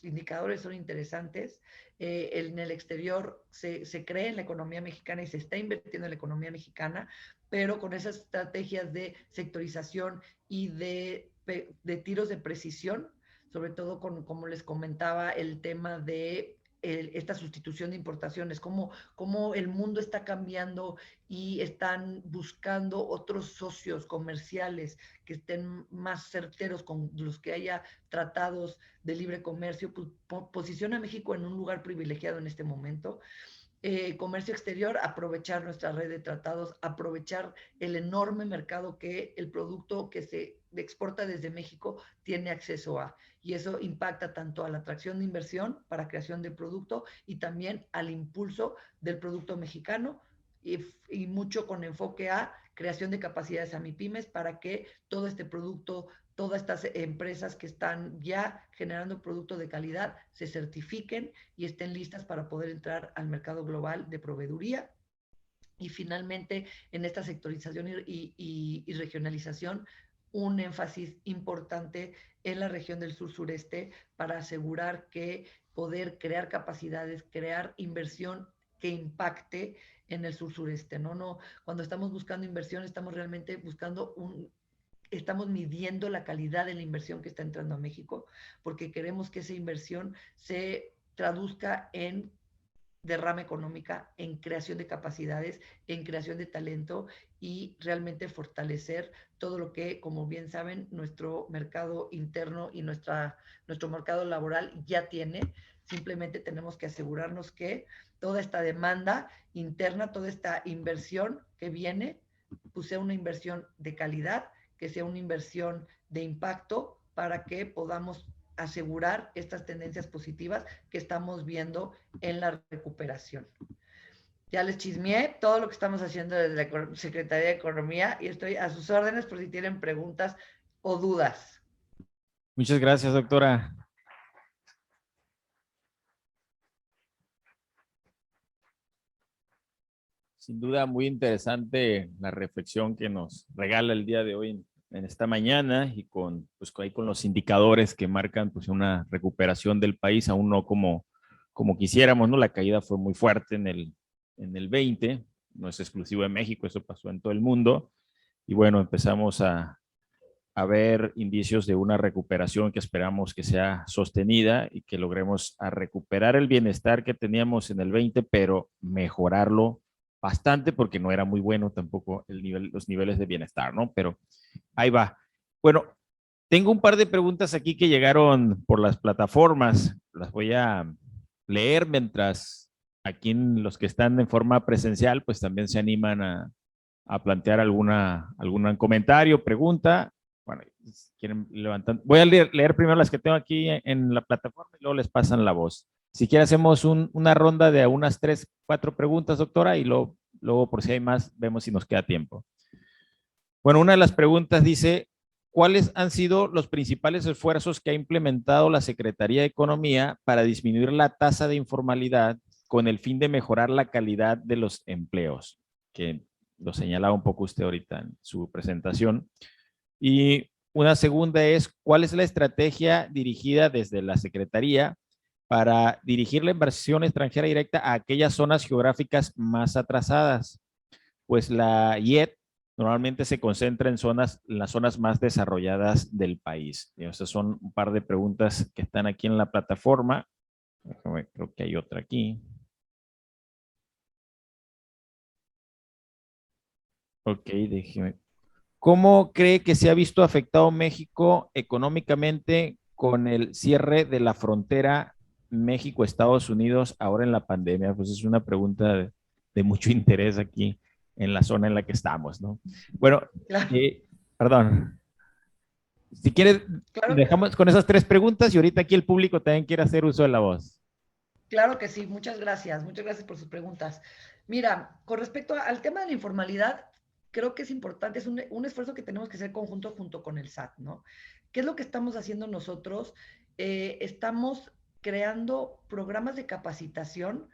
indicadores son interesantes. En el exterior se cree en la economía mexicana y se está invirtiendo en la economía mexicana, pero con esas estrategias de sectorización y de tiros de precisión, sobre todo como les comentaba, el tema de esta sustitución de importaciones, cómo el mundo está cambiando y están buscando otros socios comerciales que estén más certeros con los que haya tratados de libre comercio, pues posiciona a México en un lugar privilegiado en este momento. comercio exterior, aprovechar nuestra red de tratados, aprovechar el enorme mercado que el producto que se exporta desde México tiene acceso a. Y eso impacta tanto a la atracción de inversión para creación de producto y también al impulso del producto mexicano y mucho con enfoque a creación de capacidades a MIPYMES para que todo este producto, todas estas empresas que están ya generando productos de calidad se certifiquen y estén listas para poder entrar al mercado global de proveeduría. Y finalmente, en esta sectorización y regionalización, un énfasis importante en la región del sur-sureste para asegurar que poder crear capacidades, crear inversión que impacte en el sur-sureste, ¿no? Cuando estamos buscando inversión, estamos realmente buscando estamos midiendo la calidad de la inversión que está entrando a México, porque queremos que esa inversión se traduzca en derrama económica, en creación de capacidades, en creación de talento y realmente fortalecer todo lo que, como bien saben, nuestro mercado interno y nuestro mercado laboral ya tiene. Simplemente tenemos que asegurarnos que toda esta demanda interna, toda esta inversión que viene, pues sea una inversión de calidad, que sea una inversión de impacto para que podamos asegurar estas tendencias positivas que estamos viendo en la recuperación. Ya les chismeé todo lo que estamos haciendo desde la Secretaría de Economía y estoy a sus órdenes por si tienen preguntas o dudas. Muchas gracias, doctora. Sin duda, muy interesante la reflexión que nos regala el día de hoy en esta mañana y con, pues, ahí con los indicadores que marcan pues, una recuperación del país, aún no como quisiéramos, ¿no? La caída fue muy fuerte en el 20, no es exclusivo de México, eso pasó en todo el mundo. Y bueno, empezamos a ver indicios de una recuperación que esperamos que sea sostenida y que logremos a recuperar el bienestar que teníamos en el 20, pero mejorarlo bastante porque no era muy bueno tampoco los niveles de bienestar, ¿no? Pero ahí va. Bueno, tengo un par de preguntas aquí que llegaron por las plataformas. Las voy a leer mientras aquí los que están en forma presencial pues también se animan a plantear algún comentario, pregunta. Bueno, quieren levantar. Voy a leer primero las que tengo aquí en la plataforma y luego les pasan la voz. Si quiere hacemos una ronda de unas 3, 4 preguntas, doctora, y luego por si hay más, vemos si nos queda tiempo. Bueno, una de las preguntas dice, ¿cuáles han sido los principales esfuerzos que ha implementado la Secretaría de Economía para disminuir la tasa de informalidad con el fin de mejorar la calidad de los empleos? Que lo señalaba un poco usted ahorita en su presentación. Y una segunda es, ¿cuál es la estrategia dirigida desde la Secretaría para dirigir la inversión extranjera directa a aquellas zonas geográficas más atrasadas? Pues la IED normalmente se concentra en las zonas más desarrolladas del país. Y estas son un par de preguntas que están aquí en la plataforma. Creo que hay otra aquí. Ok, déjeme. ¿Cómo cree que se ha visto afectado México económicamente con el cierre de la frontera México-Estados Unidos ahora en la pandemia? Pues es una pregunta de mucho interés aquí en la zona en la que estamos, ¿no? Bueno, Claro. Perdón. Si quiere, Claro, dejamos con esas 3 preguntas y ahorita aquí el público también quiere hacer uso de la voz. claro que sí, muchas gracias por sus preguntas. Mira, con respecto al tema de la informalidad, creo que es importante, es un esfuerzo que tenemos que hacer junto con el SAT, ¿no? ¿Qué es lo que estamos haciendo nosotros? Estamos creando programas de capacitación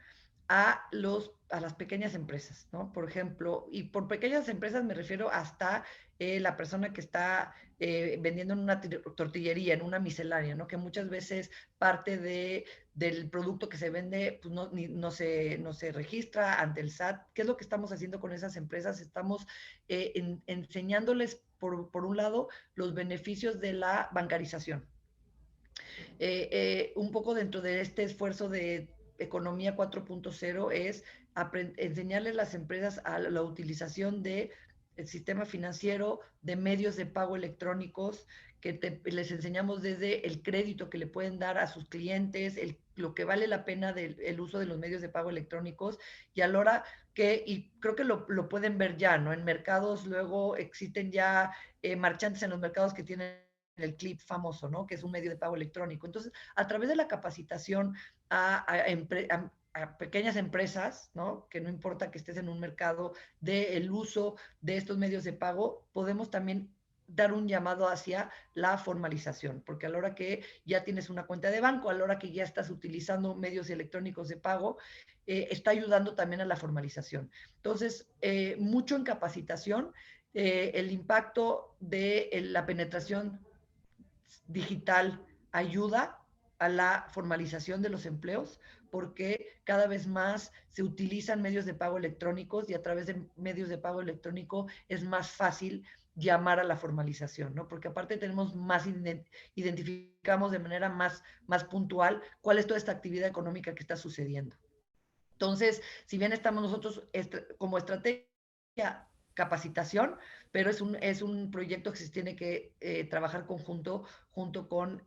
a las pequeñas empresas, ¿no? Por ejemplo, y por pequeñas empresas me refiero hasta la persona que está vendiendo en una tortillería, en una miscelánea, ¿no? Que muchas veces parte del producto que se vende pues no se registra ante el SAT. ¿Qué es lo que estamos haciendo con esas empresas? Estamos enseñándoles, por un lado, los beneficios de la bancarización. Un poco dentro de este esfuerzo de economía 4.0 es enseñarles a las empresas a la utilización de sistema financiero de medios de pago electrónicos que les enseñamos desde el crédito que le pueden dar a sus clientes, lo que vale la pena el uso de los medios de pago electrónicos, y a la hora que, y creo que lo pueden ver ya, ¿no? En mercados luego existen ya marchantes en los mercados que tienen el clip famoso, ¿no? Que es un medio de pago electrónico. Entonces, a través de la capacitación a pequeñas empresas, ¿no? Que no importa que estés en un mercado del uso de estos medios de pago, podemos también dar un llamado hacia la formalización, porque a la hora que ya tienes una cuenta de banco, a la hora que ya estás utilizando medios electrónicos de pago, está ayudando también a la formalización. Entonces, mucho en capacitación, el impacto de la penetración digital ayuda a la formalización de los empleos, porque cada vez más se utilizan medios de pago electrónicos y a través de medios de pago electrónico es más fácil llamar a la formalización, ¿no? Porque aparte tenemos más, identificamos de manera más puntual cuál es toda esta actividad económica que está sucediendo. Entonces, si bien estamos nosotros como estrategia capacitación, pero es un proyecto que se tiene que trabajar junto con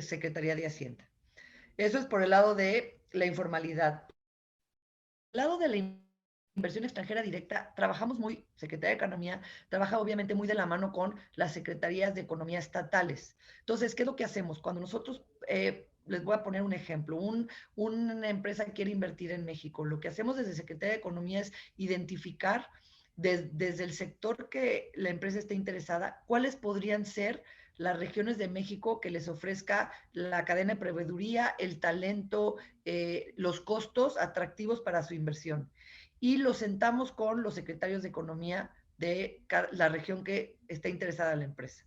Secretaría de Hacienda. Eso es por el lado de la informalidad. Por el lado de la inversión extranjera directa, trabajamos Secretaría de Economía trabaja obviamente muy de la mano con las secretarías de economía estatales. Entonces, ¿qué es lo que hacemos? Cuando nosotros, les voy a poner un ejemplo, una empresa quiere invertir en México, lo que hacemos desde Secretaría de Economía es identificar desde el sector que la empresa esté interesada, cuáles podrían ser las regiones de México que les ofrezca la cadena de proveeduría, el talento, los costos atractivos para su inversión. Y lo sentamos con los secretarios de Economía de la región que está interesada la empresa.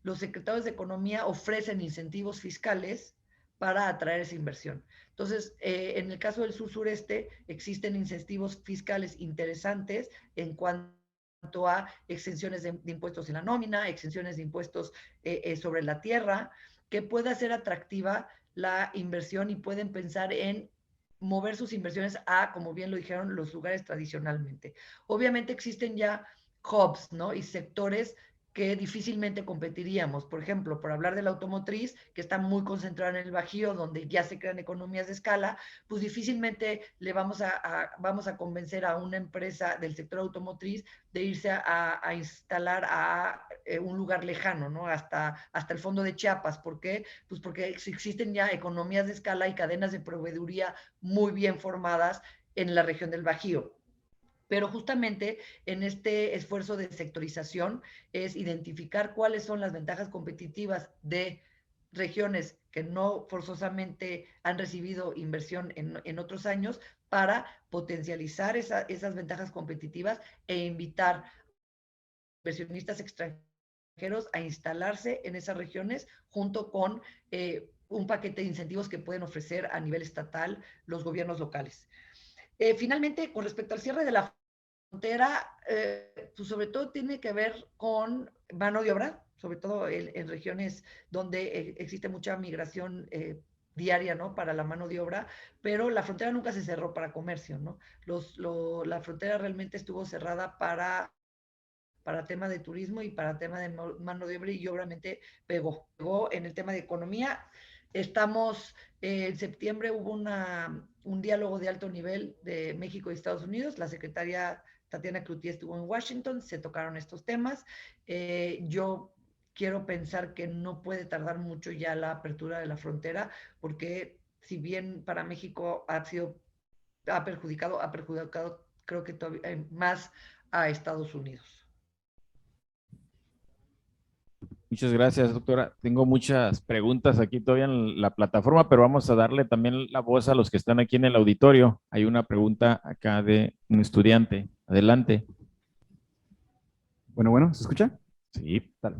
Los secretarios de Economía ofrecen incentivos fiscales para atraer esa inversión. Entonces, en el caso del sur-sureste, existen incentivos fiscales interesantes en cuanto a exenciones de impuestos en la nómina, exenciones de impuestos sobre la tierra, que puede hacer atractiva la inversión y pueden pensar en mover sus inversiones a, como bien lo dijeron, los lugares tradicionalmente. Obviamente existen ya hubs, ¿no? Y sectores que difícilmente competiríamos. Por ejemplo, por hablar de la automotriz, que está muy concentrada en el Bajío, donde ya se crean economías de escala, pues difícilmente le vamos a convencer a una empresa del sector automotriz de irse a instalar a un lugar lejano, ¿no? Hasta el fondo de Chiapas. ¿Por qué? Pues porque existen ya economías de escala y cadenas de proveeduría muy bien formadas en la región del Bajío. Pero justamente en este esfuerzo de sectorización es identificar cuáles son las ventajas competitivas de regiones que no forzosamente han recibido inversión en otros años para potencializar esas ventajas competitivas e invitar inversionistas extranjeros a instalarse en esas regiones junto con un paquete de incentivos que pueden ofrecer a nivel estatal los gobiernos locales. Finalmente, con respecto al cierre de la frontera, pues sobre todo tiene que ver con mano de obra, sobre todo en regiones donde existe mucha migración diaria, ¿no? Para la mano de obra, pero la frontera nunca se cerró para comercio, ¿no? La frontera realmente estuvo cerrada para tema de turismo y para tema de mano de obra y obviamente pegó en el tema de economía. Estamos, en septiembre hubo un diálogo de alto nivel de México y Estados Unidos, la secretaria Tatiana Cloutier estuvo en Washington, se tocaron estos temas. Yo quiero pensar que no puede tardar mucho ya la apertura de la frontera, porque si bien para México ha perjudicado creo que todavía más a Estados Unidos. Muchas gracias, doctora. Tengo muchas preguntas aquí todavía en la plataforma, pero vamos a darle también la voz a los que están aquí en el auditorio. Hay una pregunta acá de un estudiante. Adelante. Bueno, ¿se escucha? Sí. Tal.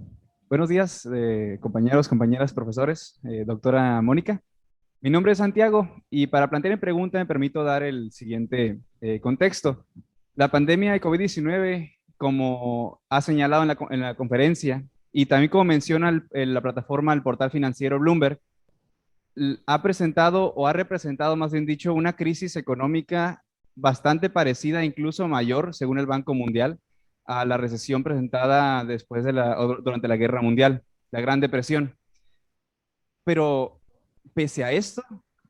Buenos días, compañeros, compañeras, profesores, doctora Mónica. Mi nombre es Santiago y para plantear mi pregunta me permito dar el siguiente contexto. La pandemia de COVID-19, como ha señalado en la conferencia y también como menciona la plataforma, el portal financiero Bloomberg, ha presentado o ha representado, más bien dicho, una crisis económica bastante parecida, incluso mayor, según el Banco Mundial, a la recesión presentada después de durante la Guerra Mundial, la Gran Depresión. Pero pese a esto,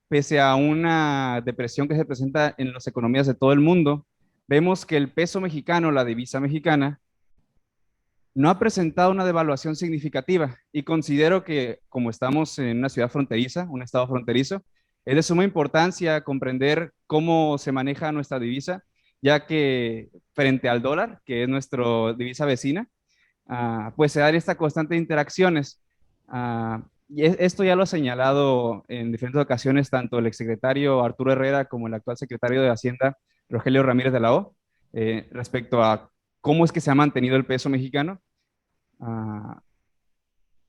pese a una depresión que se presenta en las economías de todo el mundo, vemos que el peso mexicano, la divisa mexicana, no ha presentado una devaluación significativa, y considero que, como estamos en una ciudad fronteriza, un estado fronterizo, es de suma importancia comprender cómo se maneja nuestra divisa, ya que frente al dólar, que es nuestra divisa vecina, pues se dan estas constantes interacciones. Y esto ya lo ha señalado en diferentes ocasiones tanto el exsecretario Arturo Herrera como el actual secretario de Hacienda, Rogelio Ramírez de la O, respecto a cómo es que se ha mantenido el peso mexicano.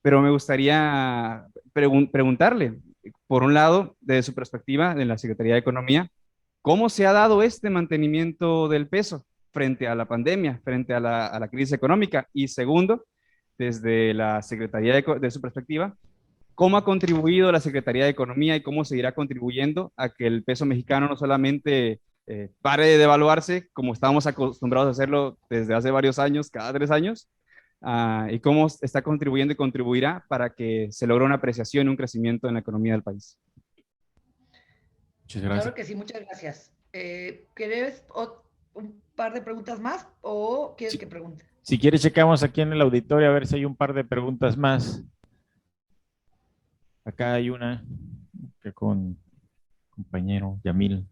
Pero me gustaría preguntarle, por un lado, desde su perspectiva de la Secretaría de Economía, ¿cómo se ha dado este mantenimiento del peso frente a la pandemia, frente a la crisis económica? Y segundo, desde la Secretaría de su perspectiva, ¿cómo ha contribuido la Secretaría de Economía y cómo seguirá contribuyendo a que el peso mexicano no solamente pare de devaluarse, como estábamos acostumbrados a hacerlo desde hace varios años, cada 3 años, y cómo está contribuyendo y contribuirá para que se logre una apreciación y un crecimiento en la economía del país? Muchas gracias. Claro que sí, muchas gracias. ¿Quieres un par de preguntas más o quieres que pregunte? Si quieres, checamos aquí en el auditorio a ver si hay un par de preguntas más. Acá hay una que con compañero Yamil.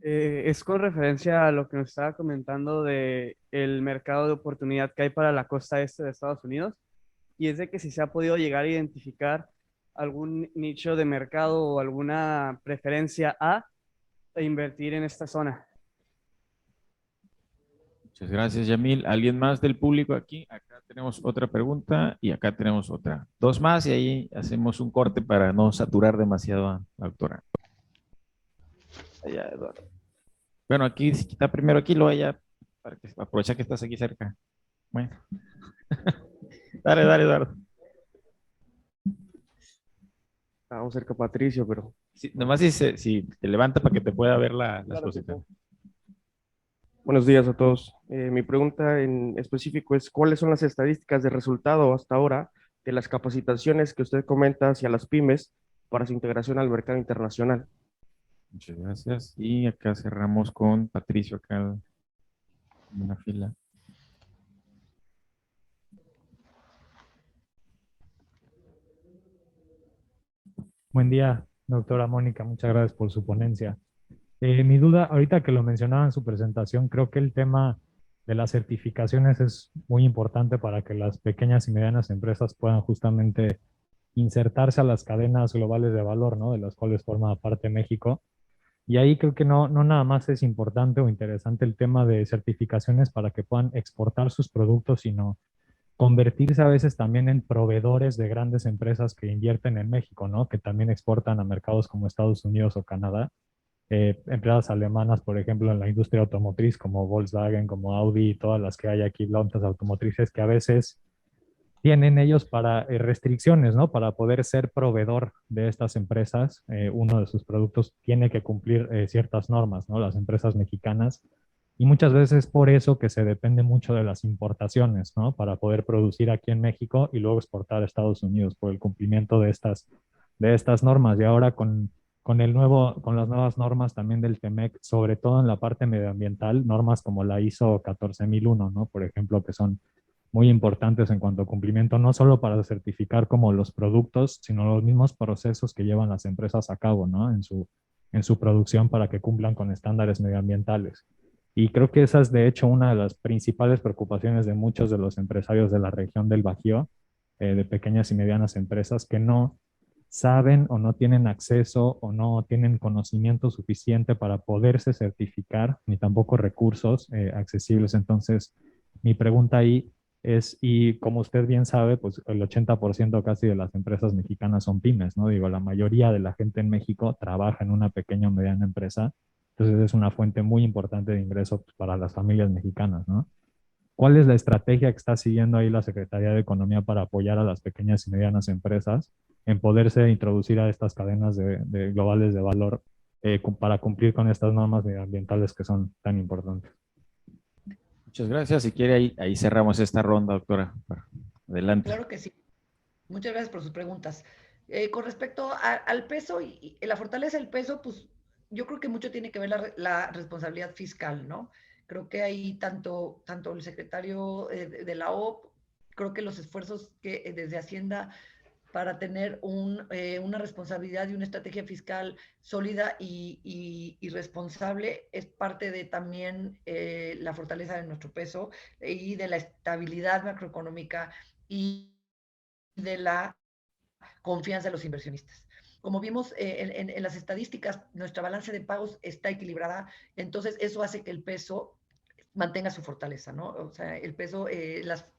Es con referencia a lo que nos estaba comentando de el mercado de oportunidad que hay para la costa este de Estados Unidos, y es de que si se ha podido llegar a identificar algún nicho de mercado o alguna preferencia a invertir en esta zona. Muchas gracias, Yamil. ¿Alguien más del público aquí? Acá tenemos otra pregunta y acá tenemos otra. 2 más y ahí hacemos un corte para no saturar demasiado a la doctora. Allá, Eduardo. Bueno, aquí, si está primero aquí, lo allá, para que aprovecha que estás aquí cerca. Bueno. Dale, Eduardo. Vamos cerca, Patricio, pero... Sí, nomás si te levanta para que te pueda ver la exposición. Buenos días a todos. Mi pregunta en específico es, ¿cuáles son las estadísticas de resultado hasta ahora de las capacitaciones que usted comenta hacia las pymes para su integración al mercado internacional? Muchas gracias. Y acá cerramos con Patricio, acá en una fila. Buen día, doctora Mónica. Muchas gracias por su ponencia. Mi duda, ahorita que lo mencionaba en su presentación, creo que el tema de las certificaciones es muy importante para que las pequeñas y medianas empresas puedan justamente insertarse a las cadenas globales de valor, ¿no? De las cuales forma parte México. Y ahí creo que no nada más es importante o interesante el tema de certificaciones para que puedan exportar sus productos, sino convertirse a veces también en proveedores de grandes empresas que invierten en México, ¿no? Que también exportan a mercados como Estados Unidos o Canadá. Empresas alemanas, por ejemplo, en la industria automotriz, como Volkswagen, como Audi, todas las que hay aquí, plantas automotrices, que a veces tienen ellos para restricciones, ¿no? Para poder ser proveedor de estas empresas, uno de sus productos tiene que cumplir ciertas normas, ¿no? Las empresas mexicanas. Y muchas veces por eso que se depende mucho de las importaciones, ¿no? Para poder producir aquí en México y luego exportar a Estados Unidos por el cumplimiento de estas normas. Y ahora con las nuevas normas también del TEMEC, sobre todo en la parte medioambiental, normas como la ISO 14001, ¿no? Por ejemplo, que son muy importantes en cuanto a cumplimiento, no solo para certificar como los productos, sino los mismos procesos que llevan las empresas a cabo, ¿no? En su producción para que cumplan con estándares medioambientales. Y creo que esa es de hecho una de las principales preocupaciones de muchos de los empresarios de la región del Bajío, de pequeñas y medianas empresas que no saben o no tienen acceso o no tienen conocimiento suficiente para poderse certificar, ni tampoco recursos accesibles. Entonces, mi pregunta ahí es, y como usted bien sabe, pues el 80% casi de las empresas mexicanas son pymes, ¿no? Digo, la mayoría de la gente en México trabaja en una pequeña o mediana empresa, entonces es una fuente muy importante de ingresos para las familias mexicanas, ¿no? ¿Cuál es la estrategia que está siguiendo ahí la Secretaría de Economía para apoyar a las pequeñas y medianas empresas en poderse introducir a estas cadenas de globales de valor para cumplir con estas normas medioambientales que son tan importantes. Muchas gracias. Si quiere, ahí cerramos esta ronda, doctora. Adelante. Claro que sí. Muchas gracias por sus preguntas. Con respecto al peso y la fortaleza del peso, pues yo creo que mucho tiene que ver la responsabilidad fiscal, ¿no? Creo que ahí tanto el secretario de la OP, creo que los esfuerzos que desde Hacienda para tener una responsabilidad y una estrategia fiscal sólida y responsable es parte de también la fortaleza de nuestro peso y de la estabilidad macroeconómica y de la confianza de los inversionistas. Como vimos en las estadísticas, nuestra balanza de pagos está equilibrada, entonces eso hace que el peso mantenga su fortaleza, ¿no? O sea, el peso,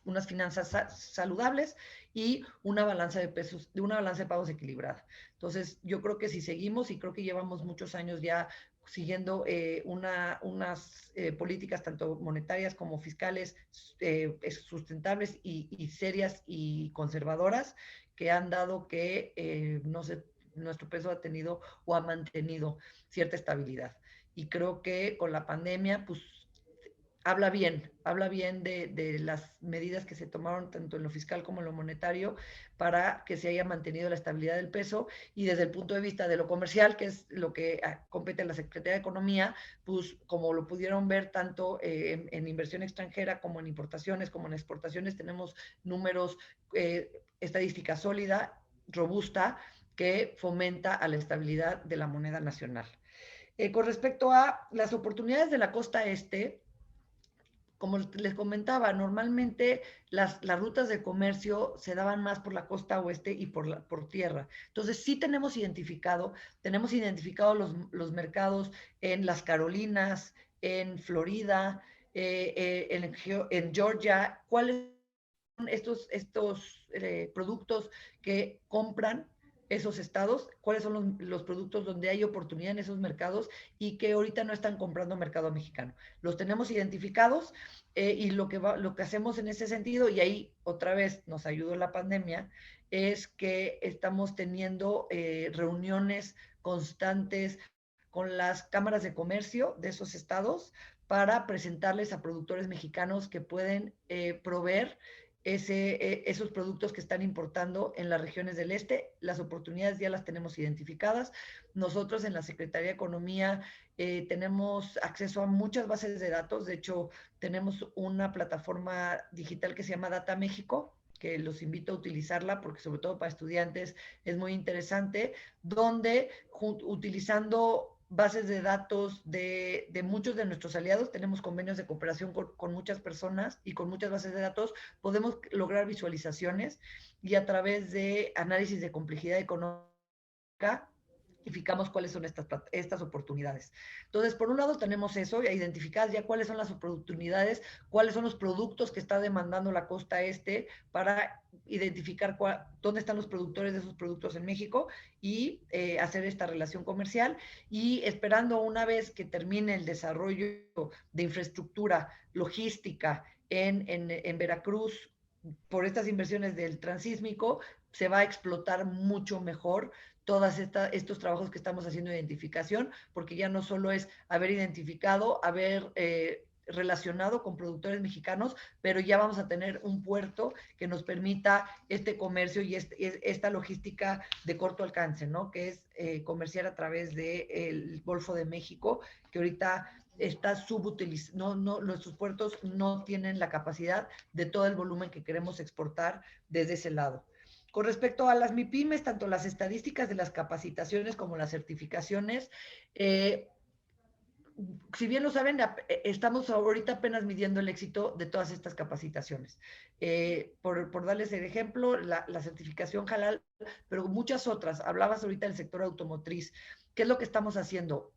unas finanzas saludables y una balanza de pagos equilibrada. Entonces, yo creo que si seguimos, y creo que llevamos muchos años ya siguiendo unas políticas tanto monetarias como fiscales sustentables y serias y conservadoras que han dado que, no sé, nuestro peso ha tenido o ha mantenido cierta estabilidad. Y creo que con la pandemia, pues, habla bien de las medidas que se tomaron tanto en lo fiscal como en lo monetario para que se haya mantenido la estabilidad del peso, y desde el punto de vista de lo comercial, que es lo que compete a la Secretaría de Economía, pues como lo pudieron ver tanto en inversión extranjera como en importaciones, como en exportaciones, tenemos números, estadística sólida, robusta, que fomenta a la estabilidad de la moneda nacional. Con respecto a las oportunidades de la costa este, como les comentaba, normalmente las rutas de comercio se daban más por la costa oeste y por tierra. Entonces, sí tenemos identificado los mercados en las Carolinas, en Florida, en Georgia. ¿Cuáles son estos productos que compran esos estados? ¿Cuáles son los productos donde hay oportunidad en esos mercados y que ahorita no están comprando mercado mexicano? Los tenemos identificados y lo que hacemos en ese sentido, y ahí otra vez nos ayudó la pandemia, es que estamos teniendo reuniones constantes con las cámaras de comercio de esos estados para presentarles a productores mexicanos que pueden proveer esos productos que están importando en las regiones del este. Las oportunidades ya las tenemos identificadas. Nosotros en la Secretaría de Economía tenemos acceso a muchas bases de datos. De hecho, tenemos una plataforma digital que se llama Data México, que los invito a utilizarla porque sobre todo para estudiantes es muy interesante, donde utilizando bases de datos de muchos de nuestros aliados, tenemos convenios de cooperación con muchas personas y con muchas bases de datos, podemos lograr visualizaciones y a través de análisis de complejidad económica identificamos cuáles son estas oportunidades. Entonces, por un lado tenemos eso, identificadas ya cuáles son las oportunidades, cuáles son los productos que está demandando la costa este para identificar dónde están los productores de esos productos en México y hacer esta relación comercial, y esperando una vez que termine el desarrollo de infraestructura logística en Veracruz por estas inversiones del transísmico, se va a explotar mucho mejor todos estos trabajos que estamos haciendo de identificación, porque ya no solo es haber identificado, haber relacionado con productores mexicanos, pero ya vamos a tener un puerto que nos permita este comercio y esta logística de corto alcance, ¿no? Que es comerciar a través del Golfo de México, que ahorita está subutilizado, nuestros puertos no tienen la capacidad de todo el volumen que queremos exportar desde ese lado. Con respecto a las MIPYMES, tanto las estadísticas de las capacitaciones como las certificaciones, si bien lo saben, estamos ahorita apenas midiendo el éxito de todas estas capacitaciones. Por darles el ejemplo, la certificación Halal, pero muchas otras. Hablabas ahorita del sector automotriz. ¿Qué es lo que estamos haciendo?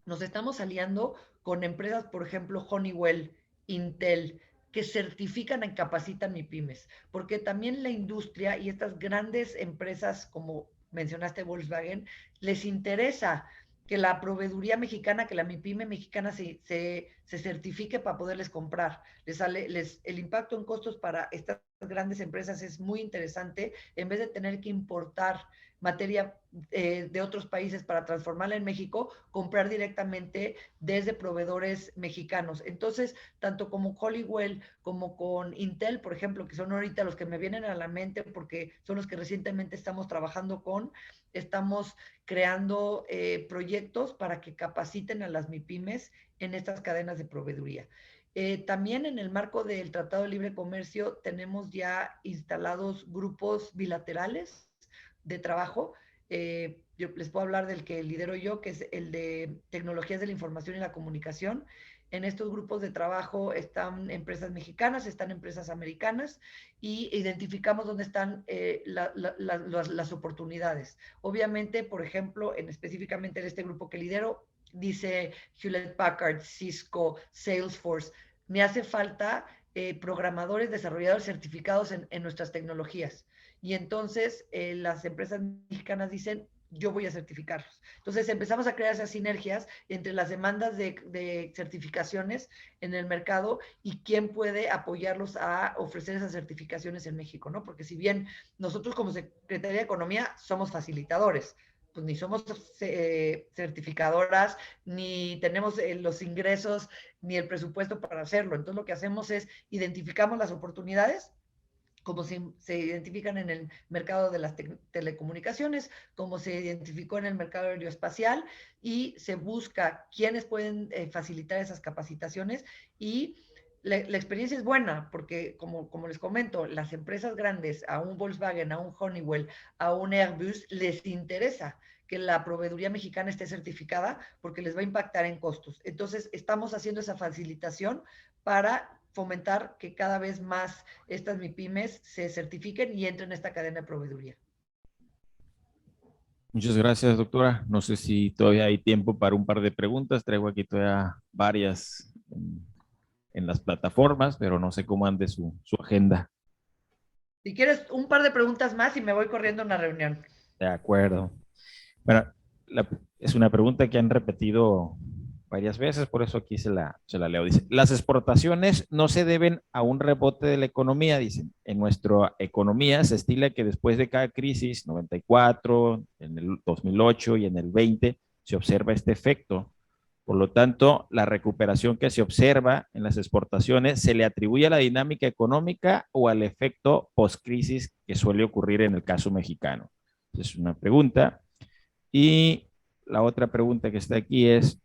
Nos estamos aliando con empresas, por ejemplo, Honeywell, Intel, que certifican y capacitan MIPYMES, porque también la industria y estas grandes empresas, como mencionaste Volkswagen, les interesa que la proveeduría mexicana, que la MIPYME mexicana se certifique para poderles comprar. El impacto en costos para estas grandes empresas es muy interesante. En vez de tener que importar materia de otros países para transformarla en México, comprar directamente desde proveedores mexicanos. Entonces, tanto como Honeywell como con Intel, por ejemplo, que son ahorita los que me vienen a la mente porque son los que recientemente estamos trabajando con, estamos creando proyectos para que capaciten a las MIPYMES en estas cadenas de proveeduría. También en el marco del Tratado de Libre Comercio tenemos ya instalados grupos bilaterales de trabajo. Yo les puedo hablar del que lidero yo, que es el de tecnologías de la información y la comunicación. En estos grupos de trabajo están empresas mexicanas, están empresas americanas y identificamos dónde están las oportunidades. Obviamente, por ejemplo, específicamente en este grupo que lidero, dice Hewlett Packard, Cisco, Salesforce, me hace falta programadores, desarrolladores certificados en nuestras tecnologías. Y entonces las empresas mexicanas dicen, yo voy a certificarlos. Entonces empezamos a crear esas sinergias entre las demandas de certificaciones en el mercado y quién puede apoyarlos a ofrecer esas certificaciones en México, ¿no? Porque si bien nosotros como Secretaría de Economía somos facilitadores, pues ni somos certificadoras, ni tenemos los ingresos, ni el presupuesto para hacerlo. Entonces lo que hacemos es identificamos las oportunidades, como se identifican en el mercado de las telecomunicaciones, como se identificó en el mercado aeroespacial, y se busca quiénes pueden facilitar esas capacitaciones. Y la experiencia es buena, porque como les comento, las empresas grandes, a un Volkswagen, a un Honeywell, a un Airbus, les interesa que la proveeduría mexicana esté certificada porque les va a impactar en costos. Entonces, estamos haciendo esa facilitación para fomentar que cada vez más estas MIPYMES se certifiquen y entren en esta cadena de proveeduría. Muchas gracias, doctora. No sé si todavía hay tiempo para un par de preguntas. Traigo aquí todavía varias en las plataformas, pero no sé cómo ande su agenda. Si quieres, un par de preguntas más y me voy corriendo a una reunión. De acuerdo. Bueno, es una pregunta que han repetido varias veces, por eso aquí se la leo. Dice, las exportaciones no se deben a un rebote de la economía, dicen. En nuestra economía se estila que después de cada crisis, 94, en el 2008 y en el 20, se observa este efecto. Por lo tanto, la recuperación que se observa en las exportaciones se le atribuye a la dinámica económica o al efecto post-crisis que suele ocurrir en el caso mexicano. Es una pregunta. Y la otra pregunta que está aquí es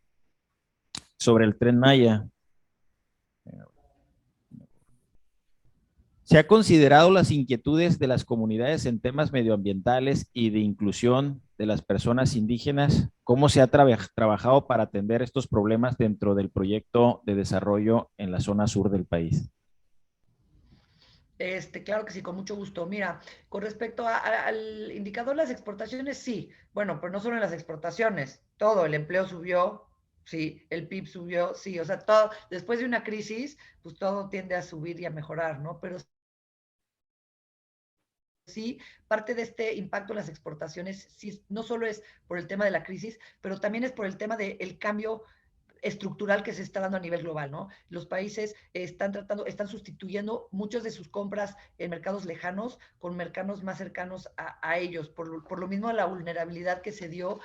sobre el Tren Maya. ¿Se ha considerado las inquietudes de las comunidades en temas medioambientales y de inclusión de las personas indígenas? ¿Cómo se ha trabajado para atender estos problemas dentro del proyecto de desarrollo en la zona sur del país? Claro que sí, con mucho gusto. Mira, con respecto al indicador de las exportaciones, sí. Bueno, pero no solo en las exportaciones, todo, el empleo subió, sí, el PIB subió, sí, o sea, todo, después de una crisis, pues todo tiende a subir y a mejorar, ¿no? Pero sí, parte de este impacto en las exportaciones, sí, no solo es por el tema de la crisis, pero también es por el tema del cambio estructural que se está dando a nivel global, ¿no? Los países están sustituyendo muchas de sus compras en mercados lejanos con mercados más cercanos a ellos, por lo mismo la vulnerabilidad que se dio,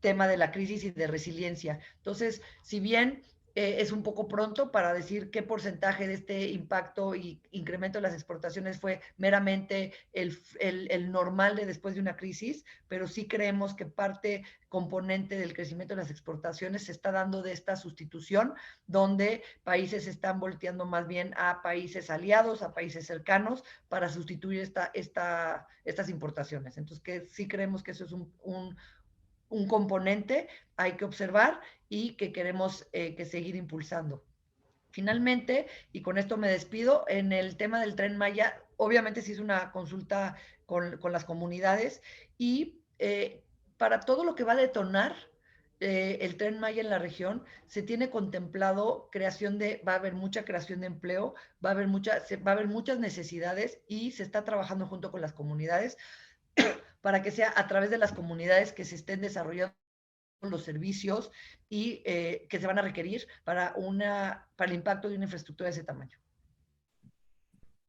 tema de la crisis y de resiliencia. Entonces, si bien es un poco pronto para decir qué porcentaje de este impacto y incremento de las exportaciones fue meramente el normal de después de una crisis, pero sí creemos que parte componente del crecimiento de las exportaciones se está dando de esta sustitución, donde países están volteando más bien a países aliados, a países cercanos, para sustituir estas importaciones. Entonces, que sí creemos que eso es un componente hay que observar y que queremos que seguir impulsando. Finalmente, y con esto me despido, en el tema del Tren Maya, obviamente se hizo una consulta con las comunidades y para todo lo que va a detonar el Tren Maya en la región, se tiene contemplado va a haber mucha creación de empleo, va a haber muchas necesidades y se está trabajando junto con las comunidades para que sea a través de las comunidades que se estén desarrollando los servicios y que se van a requerir para el impacto de una infraestructura de ese tamaño.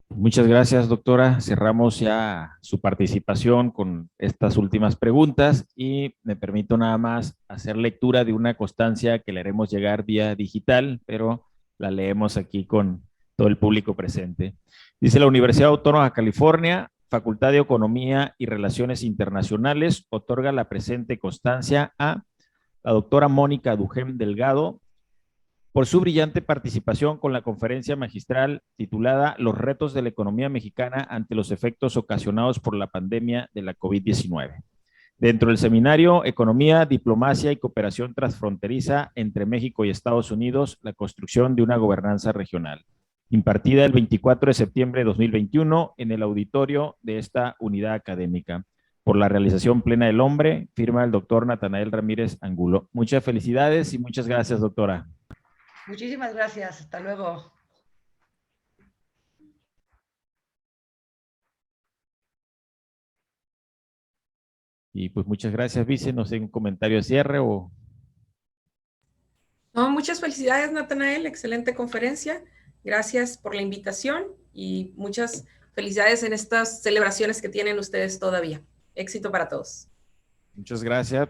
Muchas gracias, doctora. Cerramos ya su participación con estas últimas preguntas y me permito nada más hacer lectura de una constancia que le haremos llegar vía digital, pero la leemos aquí con todo el público presente. Dice: la Universidad Autónoma de California, Facultad de Economía y Relaciones Internacionales, otorga la presente constancia a la doctora Mónica Duhem Delgado, por su brillante participación con la conferencia magistral titulada Los retos de la economía mexicana ante los efectos ocasionados por la pandemia de la COVID-19. Dentro del seminario Economía, Diplomacia y Cooperación Transfronteriza entre México y Estados Unidos, la construcción de una gobernanza regional, impartida el 24 de septiembre de 2021 en el auditorio de esta unidad académica. Por la realización plena del hombre, firma el doctor Natanael Ramírez Angulo. Muchas felicidades y muchas gracias, doctora. Muchísimas gracias. Hasta luego. Y pues muchas gracias, Vice. No sé, un comentario de cierre o... No, muchas felicidades, Natanael. Excelente conferencia. Gracias por la invitación y muchas felicidades en estas celebraciones que tienen ustedes todavía. Éxito para todos. Muchas gracias.